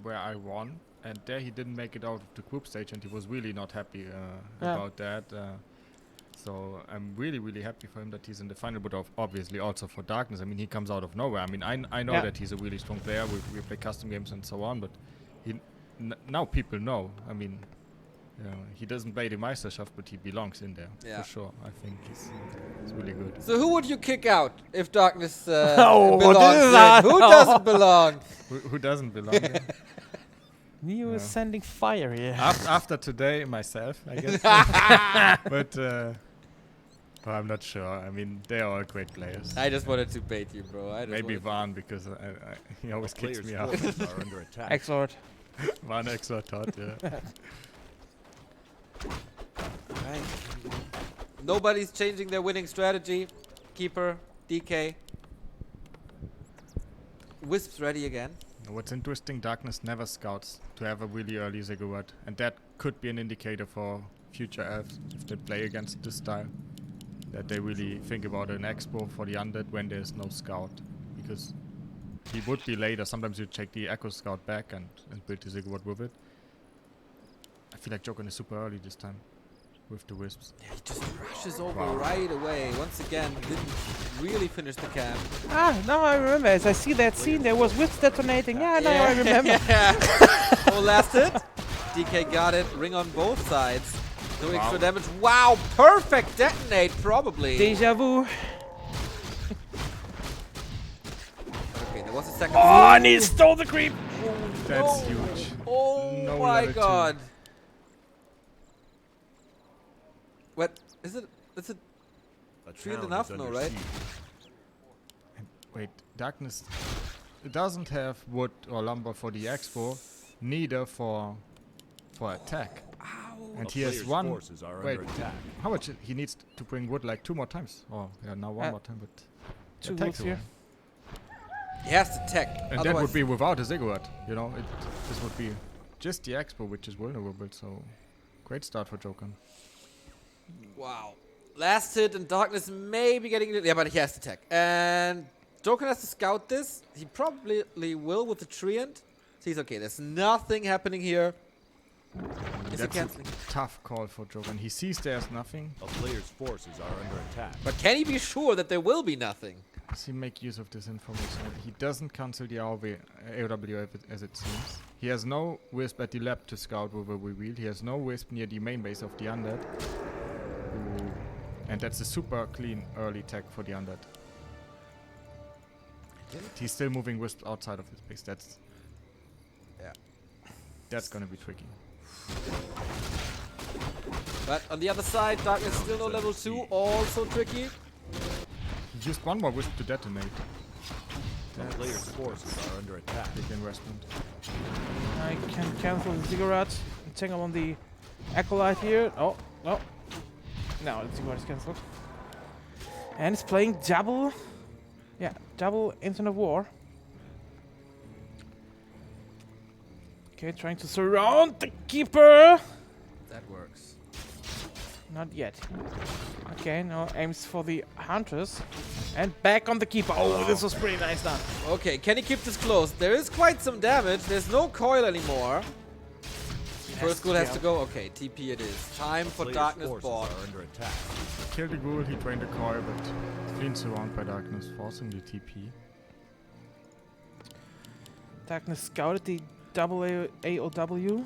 I won, and there he didn't make it out of the group stage, and he was really not happy about that. So I'm really, really happy for him that he's in the final, but obviously also for Darkness. I mean, he comes out of nowhere. I mean, I know that he's a really strong player. We play custom games and so on, but now people know. I mean, he doesn't play the Meisterschaft, but he belongs in there for sure. I think he's really good. So who would you kick out if Darkness Oh, belongs this is in? hard. Who doesn't belong? Who doesn't belong there? Neo is sending fire here. After today, myself, I guess. But I'm not sure. I mean, they are all great players. I just wanted to bait you, bro. Maybe Van, because he always kicks me out. Players' forces are under attack. X-Lord. Van extra thought, yeah. Right. Nobody's changing their winning strategy. Keeper, DK. Wisp's ready again. What's interesting, Darkness never scouts to have a really early ziggurat, and that could be an indicator for future elves if they play against this style, that they really think about an expo for the undead when there's no scout, because he would be later. Sometimes you check the echo scout back and build the ziggurat with it. I feel like JokeRn is super early this time with the wisps. Yeah, he just rushes over right away. Once again, didn't really finish the camp. Now I remember. As I see that scene, there was whips detonating. Yeah, now I remember. Oh, last hit. DK got it. Ring on both sides. No extra damage. Wow, perfect detonate, probably. Deja vu. Okay, there was a second. Oh, and he stole the creep. That's huge. Oh No my level 2. god. What is it? Is it A Field town enough? is No, under right? siege. Wait, Darkness doesn't have wood or lumber for the expo, neither for attack. And A he has player's one. forces are Wait, under attack. how much he needs to bring wood? Like 2 more times. Oh, yeah, now 1 more time, but 2 it takes woods a here. while. He has to tech. And that would be without a ziggurat. You know, this would be just the expo, which is vulnerable. So, great start for JokeRn. Wow. Last hit and Darkness may be getting it. Yeah, but he has to tech. And JokeRn has to scout this. He probably will with the Treant. So he's okay. There's nothing happening here. Is he That's a canceling? tough call for JokeRn. He sees there's nothing. A player's forces are under attack. But can he be sure that there will be nothing? Does he make use of this information? He doesn't cancel the AOW as it seems. He has no wisp at the lab to scout with a reveal. He has no wisp near the main base of the undead. Ooh. And that's a super clean early tech for the undead. He's still moving wisp outside of his base. That's gonna be tricky. But on the other side, Darkness still no level 2. Also tricky. He used 1 more wisp to detonate. A player's forces are under attack. Big investment. I can cancel the ziggurat and tangle on the acolyte here. Oh, no. No, the ziggurat is cancelled. And it's playing double. Yeah, double Incident of War. Okay, trying to surround the keeper. That works. Not yet. Okay, now aims for the hunters. And back on the keeper. Oh, this was pretty nice done. Okay, can he keep this close? There is quite some damage. There's no coil anymore. First ghoul has to go. Okay, TP it is. Time for Players' darkness forces bot. are under attack. Killed the ghoul, he drained the coil, but clean surround by darkness, forcing the TP. Darkness scouted the double AOW.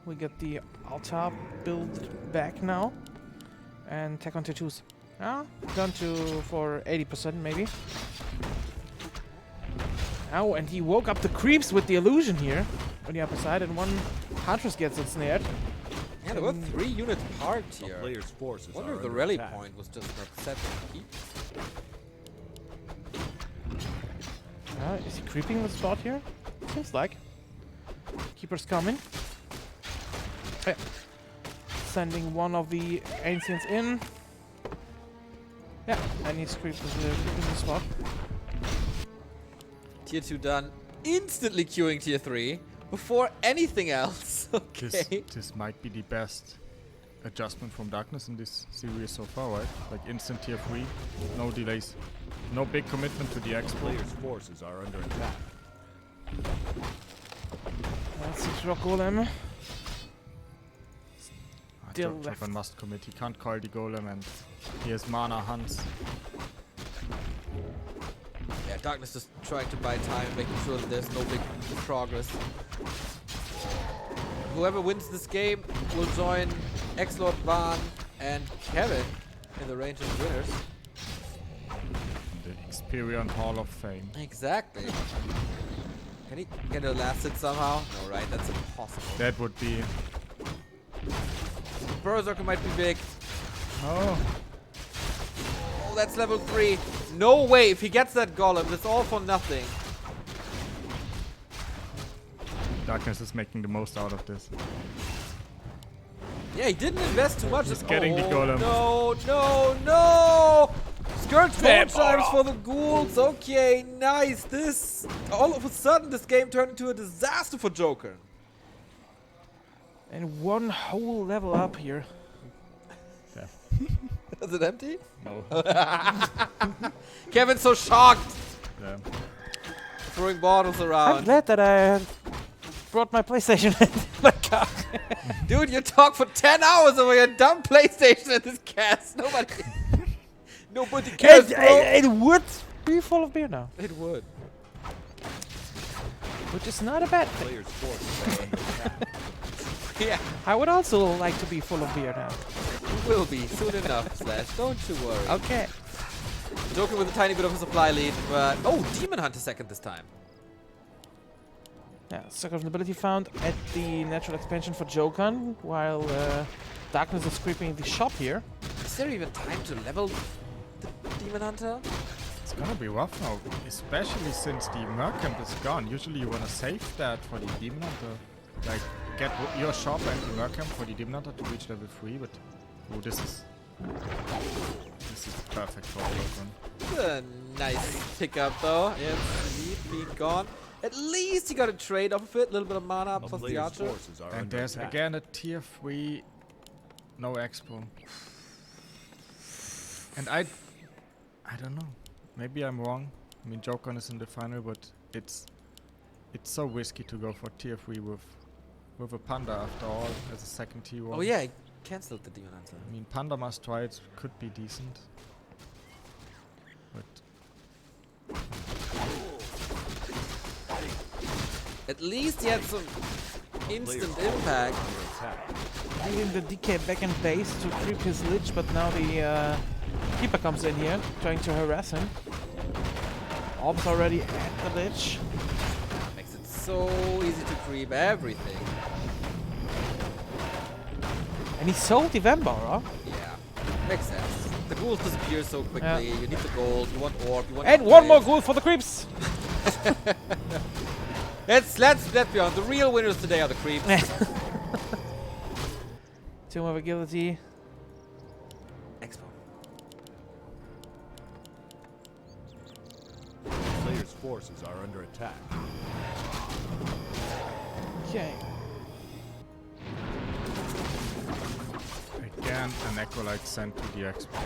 We get the altar build back now. And tech on tattoos. Down to for 80% maybe. Oh, and he woke up the creeps with the illusion here on the upper side, and one Huntress gets ensnared. Yeah, there were 3 units apart A here. player's forces Wonder are if the under rally attack. point was just not set to keep. Is he creeping the spot here? Seems like. Keeper's coming. Sending one of the ancients in. Yeah, and he's creeping the spot. Tier 2 done. Instantly queuing tier 3 before anything else. Okay. This might be the best adjustment from darkness in this series so far, right? Like instant tier 3, no delays, no big commitment to the expo. Players' forces are under attack. That's 6 rock golem. Still left. JokeRn must commit, he can't coil the golem and he has mana hunts. Yeah, darkness just trying to buy time, making sure that there's no big progress. Whoever wins this game will join X-Lord Van and Kevin in the range of winners. The Xperion Hall of Fame. Exactly. Can he get a last hit somehow? No, right? That's impossible. That would be... Berserker might be big. Oh, Oh, that's level 3. No way. If he gets that golem, it's all for nothing. darkness is making the most out of this. Yeah, he didn't invest too much. He's getting the golem. No, no, no! Skirt bone chimes for the ghouls. Okay, nice. This, all of a sudden, this game turned into a disaster for JokeRn. And one whole level up here. Yeah. Is it empty? No. Kevin's so shocked. Yeah. Throwing bottles I'm around. glad that I brought my PlayStation in my car. Dude, you talk for 10 hours over your dumb PlayStation in this cast. Nobody cares, bro. It would be full of beer now, It would. which is not a bad thing. Players' forces are under attack. Yeah, I would also like to be full of beer now. it will be soon enough, Slash. Don't you worry. Okay. JokeRn with a tiny bit of a supply lead, but... Oh, Demon Hunter second this time. Yeah, Circle of Nobility found at the natural expansion for JokeRn, while Darkness is creeping the shop here. Is there even time to level the Demon Hunter? It's gonna be rough now, especially since the Mercamp is gone. Usually you wanna save that for the Demon Hunter. Like, get your shop and the Mercamp for the Demon Hunter to reach level 3, but... Oh, this is perfect for JokeRn. A nice pickup, though. Yeah, lead being gone. At least he got a trade off of it. A little bit of mana A plus the player's archer. forces are And under there's attack. again a tier 3, no expo. And I don't know. Maybe I'm wrong. I mean, JokeRn is in the final, but it's so risky to go for tier 3 with a Panda after all as a second tier 1. Oh yeah, I cancelled the Demon Hunter. I mean, Panda must try it, could be decent. But At least he had some instant Players' impact. forces are under attack. Needing the DK back in base to creep his Lich, but now the Keeper comes in here, trying to harass him. Orb's already at the Lich. Makes it so easy to creep everything. And he sold the Vambar, Yeah, makes sense. The ghouls disappear so quickly. Yeah. You need the gold. You want orb. You want. And one more upgrades. ghoul for the creeps! Let's be honest. The real winners today are the creeps. Tomb of Agility. Expo. Players' forces are under attack. Okay. Again, an acolyte sent to the expo.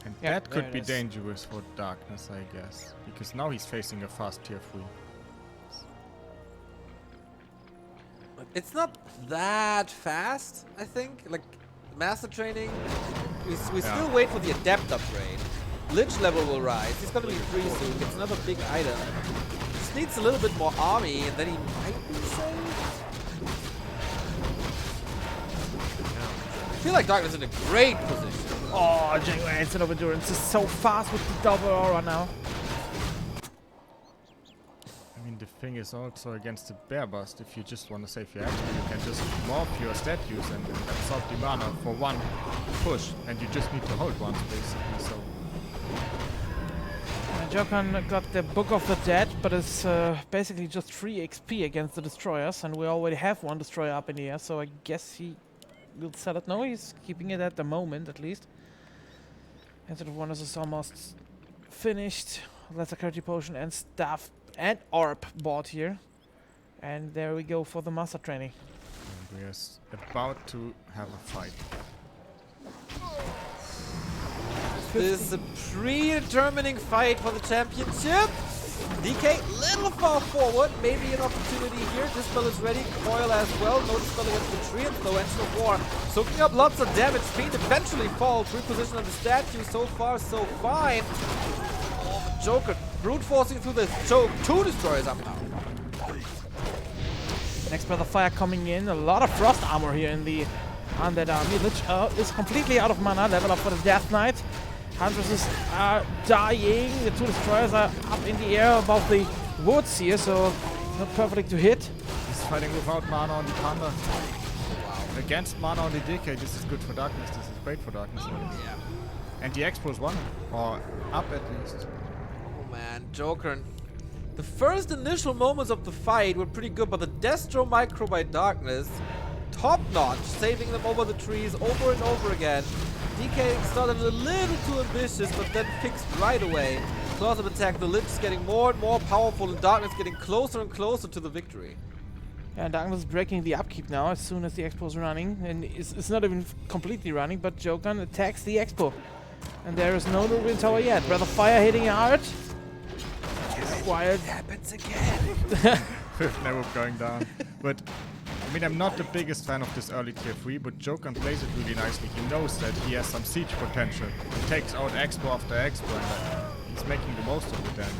And Yeah, that there could it be is. dangerous for Darkness, I guess. Because now he's facing a fast tier 3. It's not that fast, I think. Like, master training, we still wait for the adept upgrade. Lich level will rise. He's gonna be 3 soon. It's another big item. Just needs a little bit more army, and then he might be saved. I feel like Darkness is in a great position. Oh, JokeRn instead of endurance is so fast with the double aura now. I mean, the thing is also against the bear bust, if you just want to save your action, you can just morph your stat use and absorb the mana for one push, and you just need to hold once, basically, so... JokeRn got the Book of the Dead, but it's basically just 3 XP against the destroyers, and we already have 1 destroyer up in the air, so I guess he will sell it. No, he's keeping it at the moment, at least. Instead of one is almost finished. Lesser Clarity Potion and Staff and Orb bought here. And there we go for the master training. And we are about to have a fight. This is a predetermining fight for the championship. DK, little far forward, maybe an opportunity here. Dispel is ready, Coil as well. No Dispel against the tree, and Slow Engine of War. Soaking up lots of damage. Fiend eventually falls. Reposition on the statue. So far, so fine. Oh, the Joker brute forcing through this choke. 2 destroyers up now. Next Breath of Fire coming in. A lot of Frost armor here in the Undead army. Lich is completely out of mana. Level up for the Death Knight. Huntresses are dying. The 2 destroyers are up in the air above the woods here, so not perfect to hit. He's fighting without mana on the Panda. Against mana on the DK, this is good for Darkness, this is great for Darkness. Yeah. And the Expo's 1, or up at least. Oh man, JokeRn. The first initial moments of the fight were pretty good, but the Destro micro by Darkness, top notch, saving them over the trees over and over again. DK started a little too ambitious, but then fixed right away. Claws of attack, the Lich is getting more and more powerful, and Darkness getting closer and closer to the victory. Yeah, and Darkness is breaking the upkeep now as soon as the Expo is running. And it's not even completely running, but JokeRn attacks the Expo. And there is no Wind Tower yet. Breath of Fire hitting hard. Quiet. Happens again. Fifth level going down. But I mean, I'm not the biggest fan of this early tier 3, but JokeRn plays it really nicely. He knows that he has some siege potential. He takes out Expo after Expo, and he's making the most of it. And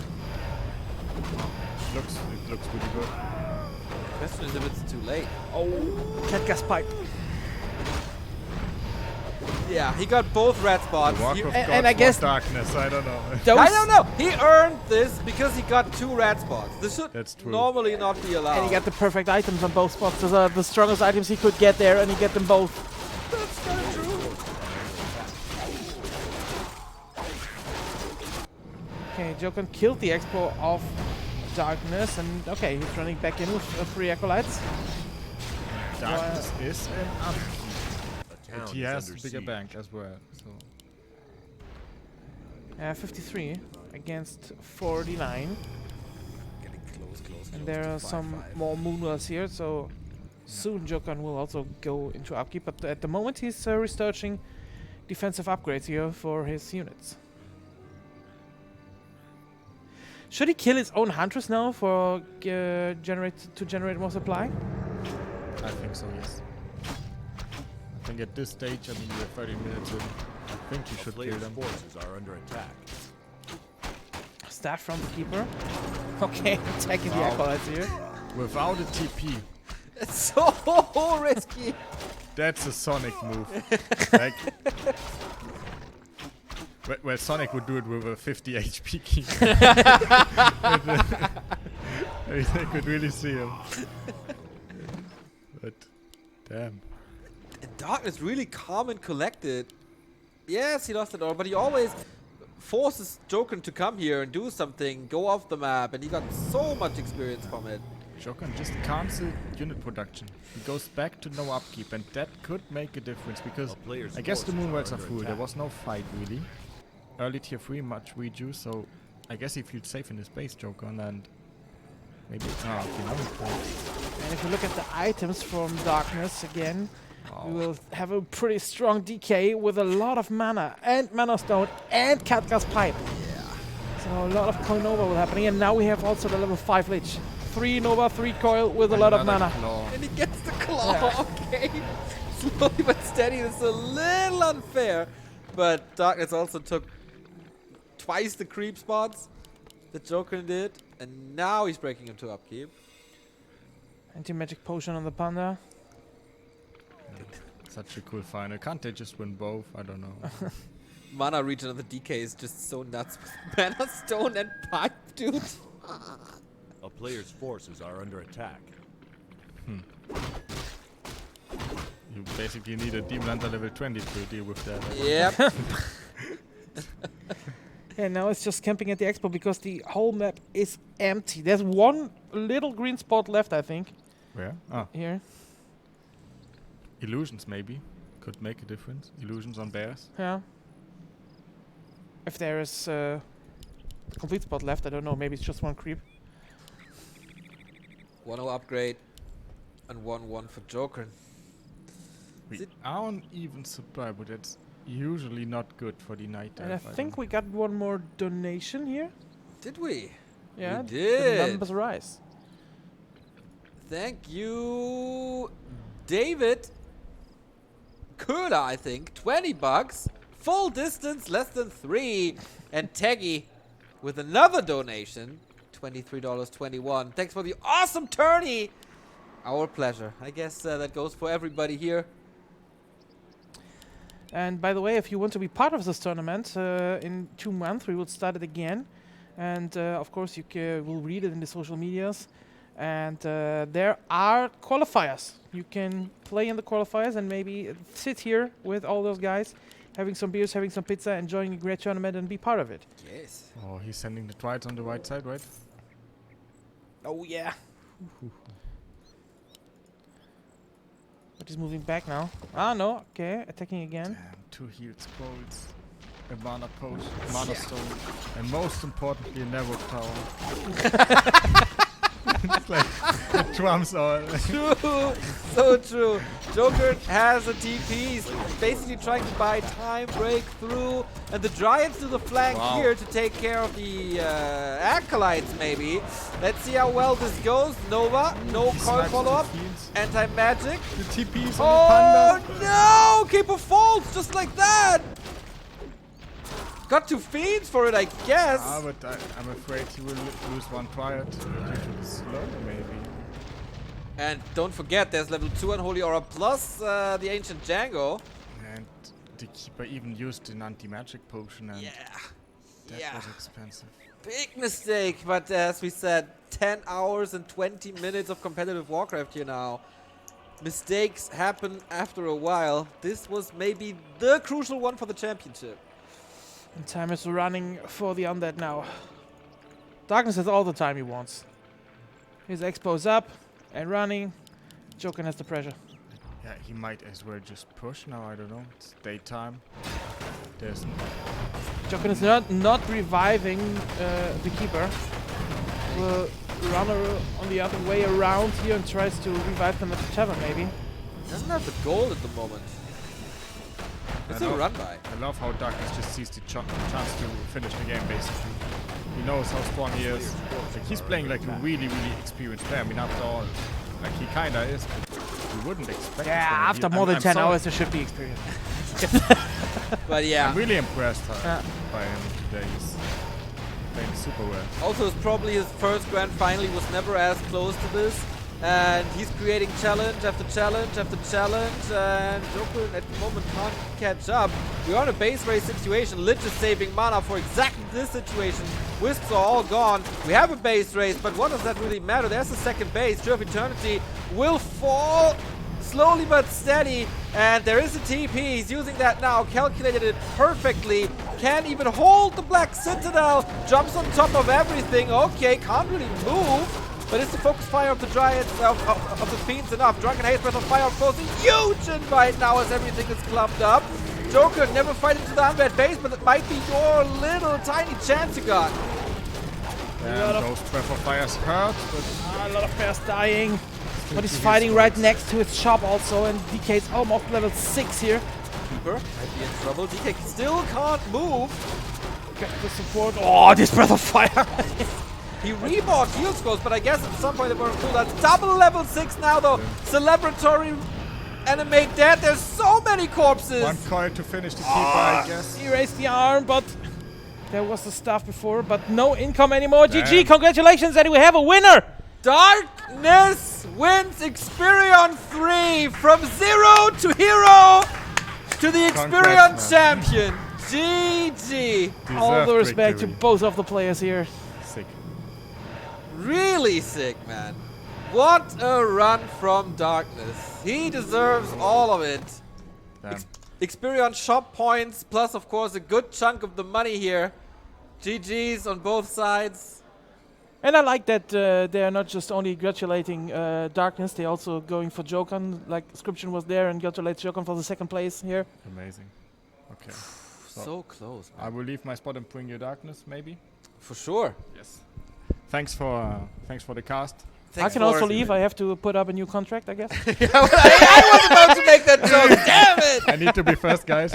it looks really good. Question is if it's too late. Oh, Cat Gas Pipe. Yeah, he got both red spots. The Warcraft and gods I for guess Darkness, I don't know. I don't know. He earned this because he got 2 red spots. This should That's true. normally not be allowed. And he got the perfect items on both spots. Those are the strongest items he could get there, and he get them both. That's kind of true. Okay, JokeRn killed the Expo of Darkness, and okay, he's running back in with 3 Acolytes. Darkness is an upkeep. A town But he is has a under bigger siege. bank as well, so... 53 against 49. Getting close. And there are some more Moonwells here, so soon JokeRn will also go into upkeep, but at the moment he's researching defensive upgrades here for his units. Should he kill his own Huntress now for generate more supply? I think so, yes. I think at this stage, I mean, we're 30 minutes in. I think you A should kill player's them. forces are under attack. Staff from the Keeper. Okay, attacking the Wow. Acolytes here. Without a TP. It's so risky. That's a Sonic move. Like, well, Sonic would do it with a 50 HP key. I could really see him. But, damn. And Darkness really calm and collected. Yes, he lost it all, but he always forces JokeRn to come here and do something, go off the map, and he got so much experience from it. JokeRn just cancelled unit production. He goes back to no upkeep, and that could make a difference because A player's I guess the forces Moonwells are under full. There attack. was no fight really. Early tier 3, much rejuice, so I guess he feels safe in his base, JokeRn, and Maybe. Oh, okay, now he's back. And if you look at the items from Darkness again, we Oh, will have a pretty strong DK with a lot of mana and Mana Stone and Catgas Pipe. So a lot of coin Nova will happening, and now we have also the level 5 Lich. 3 Nova, 3 coil with a lot of another mana. claw. And he gets the claw. Yeah. Okay. Slowly but steady. This is a little unfair. But Darkness also took twice the creep spots that JokeRn did. And now he's breaking into upkeep. Anti-magic potion on the Panda. Such a cool final. Can't they just win both? I don't know. Mana regen on the DK is just so nuts with Mana Stone and Pipe, dude. A player's forces are under attack. You basically need a Demon Hunter level 20 to deal with that. Yep. Yeah, now it's just camping at the expo because the whole map is empty. There's one little green spot left, I think, Where? Ah, here. illusions maybe could make a difference. Illusions on bears. Yeah. If there is a complete spot left, I don't know. Maybe it's just one creep. 1-0 upgrade and 1-1 for JokeRn. We it- aren't even surprised, but it's usually not good for the night And I elf, think we got one more donation here. Did we? Yeah, We did. the numbers rise. Thank you, David Köhler, I think. 20 bucks. Full distance, less than 3. And Teggy with another donation. $23.21. Thanks for the awesome tourney. Our pleasure. I guess that goes for everybody here. And by the way, if you want to be part of this tournament, in 2 months we will start it again. And of course you will read it in the social medias. And there are qualifiers. You can play in the qualifiers and maybe sit here with all those guys, having some beers, having some pizza, enjoying a great tournament and be part of it. Yes. Oh, he's sending the trials on the right side, right? Oh yeah. But he's moving back now. Ah no, okay, attacking again. Damn, 2 healed scrolls, a mana potion, mana stone, and most importantly, a narrow tower. It's like the drums are. True. So true. JokeRn has a TP. He's basically trying to buy time, break through, and the Dryads to the flank Wow. here to take care of the Acolytes maybe. Let's see how well this goes. Nova, no He coil snipes follow-up. the fields. Anti-magic. The TP's Oh on the panda. no! Keeper falls just like that! Got 2 fiends for it, I guess. Ah, but I'm afraid he will lose one triad due to the slow, maybe. And don't forget, there's level 2 Unholy Aura plus the Ancient Django. And the keeper even used an anti-magic potion, and Yeah. that Yeah. was expensive. Big mistake, but as we said, 10 hours and 20 minutes of competitive Warcraft here now. Mistakes happen after a while. This was maybe the crucial one for the championship. And time is running for the undead now. Darkness has all the time he wants. His expo's up and running. JokeRn has the pressure. Yeah, he might as well just push now, I don't know. It's daytime. There's JokeRn is not reviving the keeper. Will run on the other way around here and tries to revive them at the tavern maybe. Doesn't have the goal at the moment. It's a know. run by. I love how Darkness just sees the chance to finish the game, basically. He knows how strong he is. Like, he's playing like a really, really experienced player. I mean, after all, like he kinda is, but you wouldn't expect it Yeah, from him. after more than I'm 10 sorry. hours there should be experience. But yeah. I'm really impressed Yeah. by him today. He's playing super well. Also, it's probably his first grand final. He was never as close to this. And he's creating challenge after challenge after challenge. And JokeRn at the moment can't catch up. We're on a base race situation. Lich is saving mana for exactly this situation. Wisps are all gone. We have a base race, but what does that really matter? There's a second base. Tree of Eternity will fall slowly but steady. And there is a TP. He's using that now. Calculated it perfectly. Can't even hold the Black Citadel. Jumps on top of everything. Okay, can't really move. But it's the focus fire of the Dryads, of the Fiends enough. Drunken Haze Breath of Fire, of course, a huge invite now as everything is clubbed up. JokeRn never fight into the undead base, but it might be your little tiny chance you got. And those Breath of Fires hurt, but A lot of players dying. But he's fighting right next to his shop also, and DK's almost level 6 here. Keeper might be in trouble. DK still can't move. Got the support. Oh, this Breath of Fire! He rebought heal scrolls, but I guess at some point they were cool. That's double level 6 now though. Celebratory animate dead. There's so many corpses. one coil to finish the keeper, I guess. He raised the arm, but there was the stuff before, but no income anymore. GG, congratulations, and we have a winner! Darkness wins Xperion 3 from 0 to hero to the Xperion Congrats, champion. GG. All the Deserved respect to victory. both of the players here. Sick. Really sick, man. What a run from Darkness. He deserves all of it. Damn. Xperion shop points, plus of course a good chunk of the money here. GG's on both sides. And I like that they are not just only gratulating Darkness, they're also going for JokeRn, like Scription was there and congratulates JokeRn for the second place here. Amazing. Okay. So close, man. I will leave my spot and bring you Darkness, maybe. For sure. Yes. Thanks for the cast. I can also leave, I have to put up a new contract, I guess. I was about to make that joke, damn it! I need to be first, guys.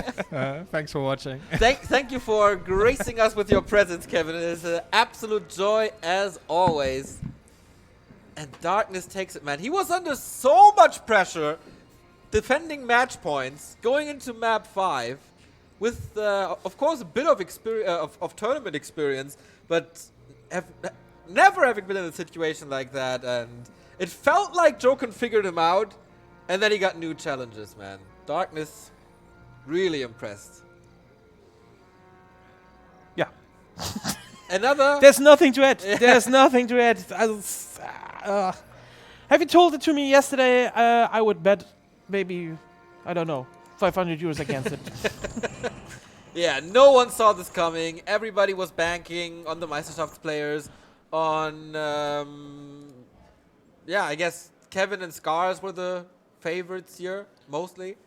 Thanks for watching. Thank you for gracing us with your presence, Kevin. It is an absolute joy as always. And Darkness takes it, man. He was under so much pressure defending match points, going into map 5 with, of course, a bit of of tournament experience, but never having been in a situation like that. And it felt like JokeRn figured him out, and then he got new challenges, man. Darkness, really impressed. Yeah. Another. There's nothing to add. There's nothing to add. Have you told it to me yesterday? I would bet maybe, I don't know, 500 euros against it. Yeah, no one saw this coming. Everybody was banking on the Meisterschaft players, on, yeah, I guess Kevin and Scars were the favorites here, mostly.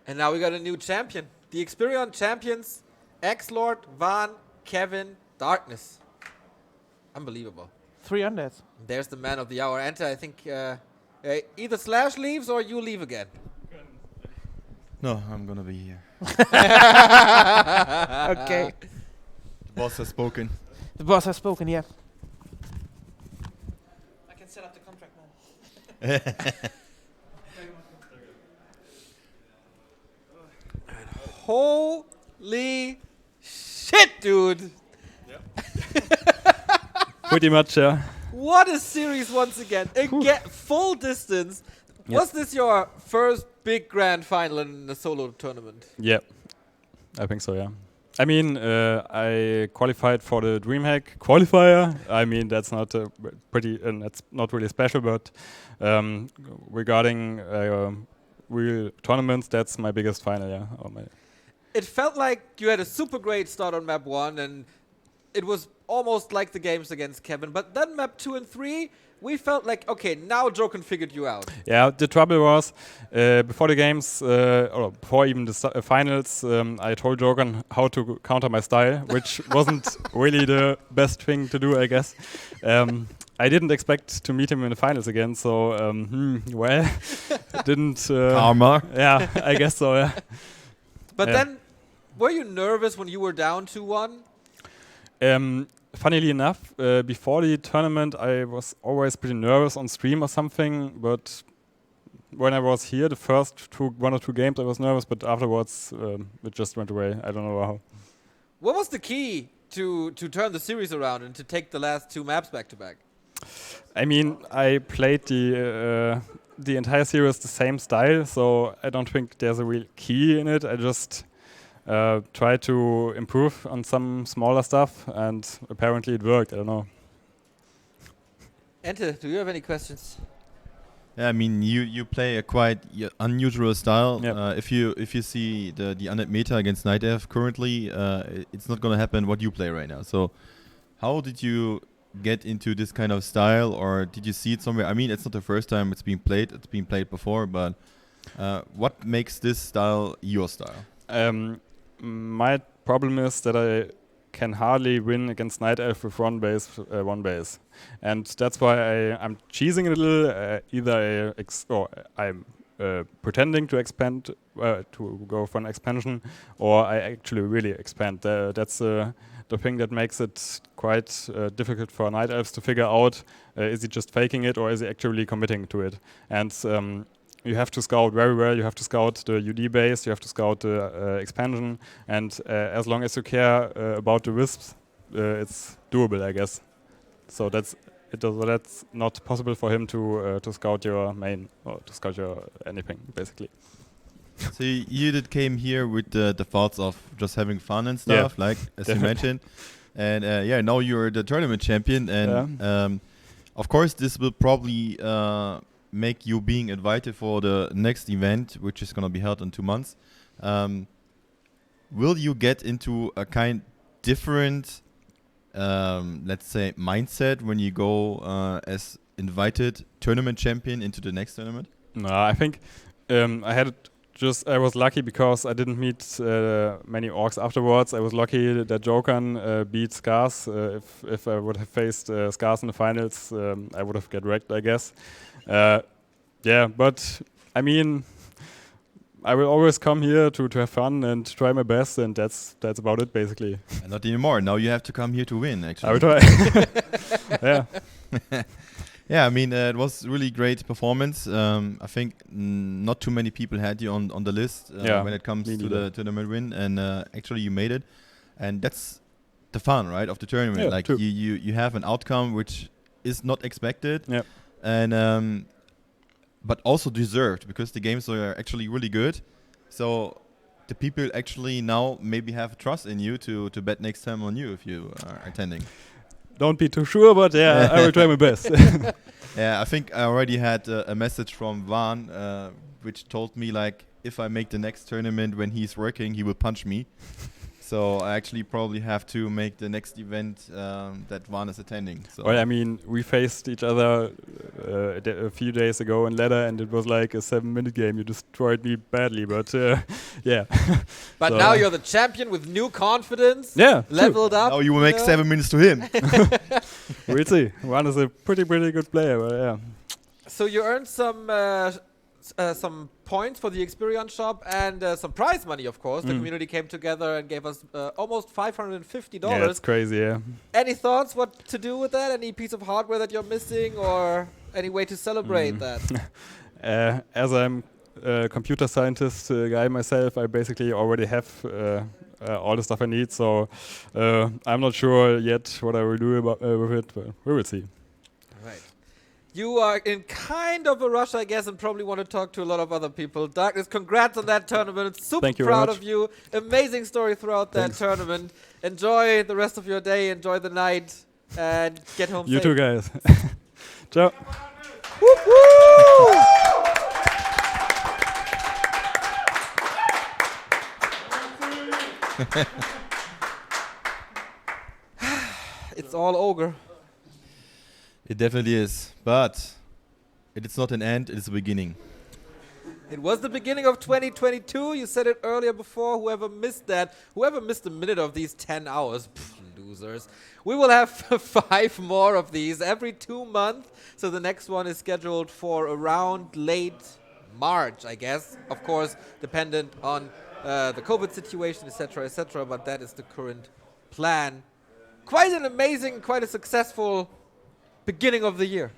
And now we got a new champion. The Xperion champions, X-Lord, Van, Kevin, Darkness. Unbelievable. 3 undeads. There's the man of the hour. Enter, I think, either Slash leaves or you leave again. No, I'm gonna be here. Okay. The boss has spoken. The boss has spoken, yeah. I can set up the contract now. Holy shit, dude. Pretty much, yeah. What a series once again. Again, full distance. Yep. Was this your first big grand final in a solo tournament? Yeah, I think so, yeah. I mean, I qualified for the DreamHack qualifier. I mean, that's not that's not really special, but regarding real tournaments, that's my biggest final, yeah. It felt like you had a super great start on map 1, and it was almost like the games against Kevin. But then map 2 and 3, we felt like, okay, now JokeRn figured you out. Yeah, the trouble was, before the games, or before even the finals, I told JokeRn how to counter my style, which wasn't really the best thing to do, I guess. I didn't expect to meet him in the finals again, so, well, didn't... Karma. Yeah, I guess so, yeah. But Yeah. then, were you nervous when you were down 2-1? Funnily enough, before the tournament, I was always pretty nervous on stream or something, but when I was here, the first 1 or 2 games, I was nervous, but afterwards, it just went away. I don't know how. What was the key to turn the series around and to take the last 2 maps back to back? I mean, I played the entire series the same style, so I don't think there's a real key in it. I just try to improve on some smaller stuff, and apparently it worked. I don't know. Ente, do you have any questions? Yeah, I mean, you play a quite unusual style. Yep. If you see the undead meta against Nightdev currently, it's not gonna happen what you play right now. So, how did you get into this kind of style, or did you see it somewhere? I mean, it's not the first time it's been played. It's been played before, but what makes this style your style? My problem is that I can hardly win against Night Elf with one base, and that's why I'm cheesing a little. Either I'm pretending to expand to go for an expansion, or I actually really expand. That's the thing that makes it quite difficult for Night Elves to figure out: is he just faking it, or is he actually committing to it? And you have to scout very well. You have to scout the UD base. You have to scout the expansion. And as long as you care about the wisps, it's doable, I guess. So that's not possible for him to scout your main or to scout your anything, basically. So you came here with the thoughts of just having fun and stuff, like as you mentioned, and now you're the tournament champion, and of course this will probably make you being invited for the next event, which is going to be held in 2 months. Will you get into a kind different, let's say, mindset when you go as invited tournament champion into the next tournament? No, I think I was lucky because I didn't meet many orcs afterwards. I was lucky that JokeRn beat Scars. If I would have faced Scars in the finals, I would have get wrecked, I guess. But I mean, I will always come here to have fun and try my best, and that's about it, basically. And not anymore. Now you have to come here to win, actually. I will try. Yeah. Yeah, I mean, it was really great performance. I think not too many people had you on the list when it comes to the tournament win, and actually you made it. And that's the fun, right, of the tournament. Yeah, like true. you have an outcome which is not expected, Yeah. and but also deserved, because the games are actually really good. So the people actually now maybe have trust in you to bet next time on you if you are attending. Don't be too sure, but yeah, I will try my best. Yeah, I think I already had a message from Van, which told me, like, if I make the next tournament when he's working, he will punch me. So I actually probably have to make the next event that Van is attending. So. Well, I mean, we faced each other a few days ago in ladder, and it was like a 7-minute game. You destroyed me badly, but yeah. But So, now you're the champion with new confidence. Yeah, true. Leveled up. Now you will make 7 minutes to him. We'll see. One is a pretty good player, but yeah. So you earned some points for the Xperion shop and some prize money, of course. The community came together and gave us almost $550. Yeah, that's crazy, yeah. Any thoughts what to do with that? Any piece of hardware that you're missing, or any way to celebrate that? As I'm a computer scientist guy myself, I basically already have all the stuff I need, so I'm not sure yet what I will do with it, but we will see. Right. You are in kind of a rush, I guess, and probably want to talk to a lot of other people. Darkness, congrats on that tournament. Super Thank you very proud much. of you. Amazing story throughout that tournament. Enjoy the rest of your day. Enjoy the night. And get home You safe. too, guys. Ciao. Whoop, woo! It's all ogre. It definitely is. But it is not an end, it is a beginning. It was the beginning of 2022. You said it earlier before. Whoever missed that, whoever missed a minute of these 10 hours, losers. We will have 5 more of these every 2 months. So the next one is scheduled for around late March, I guess. Of course, dependent on the COVID situation, etc., but that is the current plan. Quite an amazing, quite a successful beginning of the year.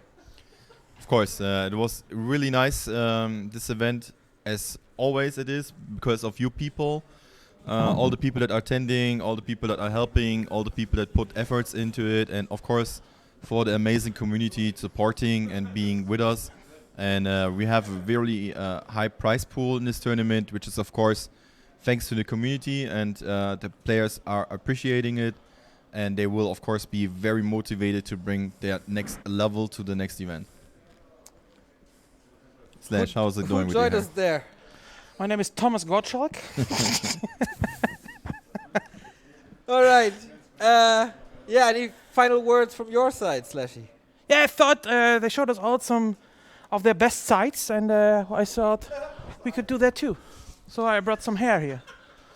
Of course, it was really nice, this event, as always it is, because of you people. All the people that are attending, all the people that are helping, all the people that put efforts into it, and of course for the amazing community supporting and being with us. And we have a very high prize pool in this tournament, which is of course thanks to the community, and the players are appreciating it, and they will of course be very motivated to bring their next level to the next event. Slash, how's it going with you? Who joined us there? My name is Thomas Gottschalk. All right. Yeah, any final words from your side, Slashy? Yeah, I thought they showed us all some of their best sites, and I thought we could do that too. So I brought some hair here.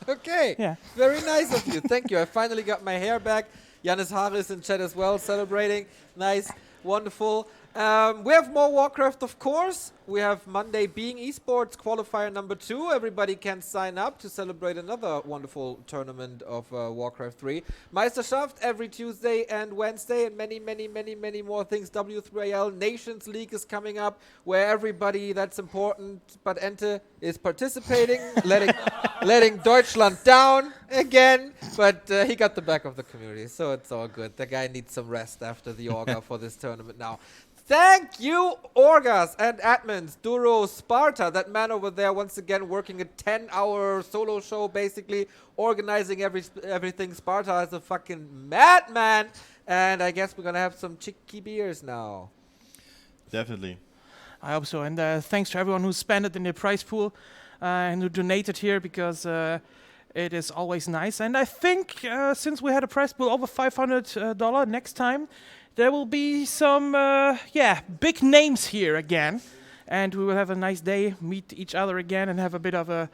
Okay. Yeah. Very nice of you. Thank you. I finally got my hair back. Janis Haare is in chat as well, celebrating. Nice. Wonderful. We have more Warcraft, of course. We have Monday being esports qualifier number 2. Everybody can sign up to celebrate another wonderful tournament of Warcraft 3. Meisterschaft every Tuesday and Wednesday, and many more things. W3AL Nations League is coming up, where everybody that's important but Ente is participating, letting Deutschland down again. But he got the back of the community, so it's all good. The guy needs some rest after the Orga for this tournament now. Thank you, Orgas and admins, Duro, Sparta, that man over there once again working a 10-hour solo show, basically organizing everything. Sparta is a fucking madman, and I guess we're gonna have some cheeky beers now. Definitely. I hope so. And thanks to everyone who spent it in the prize pool and who donated here, because it is always nice. And I think since we had a prize pool over $500 next time, there will be some big names here again. And we will have a nice day, meet each other again, and have a bit of a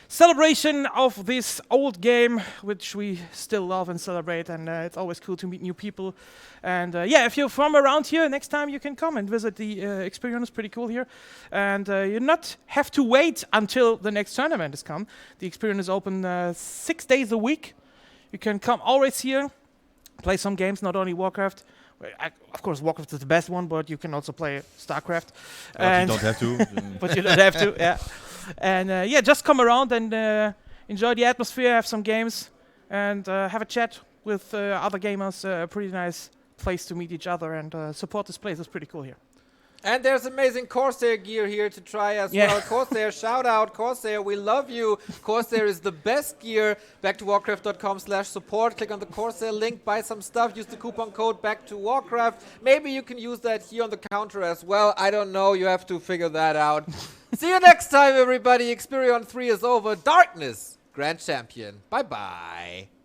celebration of this old game, which we still love and celebrate. And it's always cool to meet new people. And if you're from around here, next time you can come and visit the Xperion. It's pretty cool here. And you not have to wait until the next tournament has come. The Xperion is open 6 days a week. You can come always here, play some games, not only Warcraft. Of course, Warcraft is the best one, but you can also play StarCraft. But you don't have to. But you don't have to, yeah. And just come around and enjoy the atmosphere, have some games, and have a chat with other gamers. A pretty nice place to meet each other and support this place. It's pretty cool here. And there's amazing Corsair gear here to try as well. Corsair, shout out, Corsair, we love you. Corsair is the best gear. Back to warcraft.com/support. Click on the Corsair link, buy some stuff, use the coupon code Back to Warcraft. Maybe you can use that here on the counter as well. I don't know, you have to figure that out. See you next time, everybody. Xperion 3 is over. Darkness, Grand Champion. Bye-bye.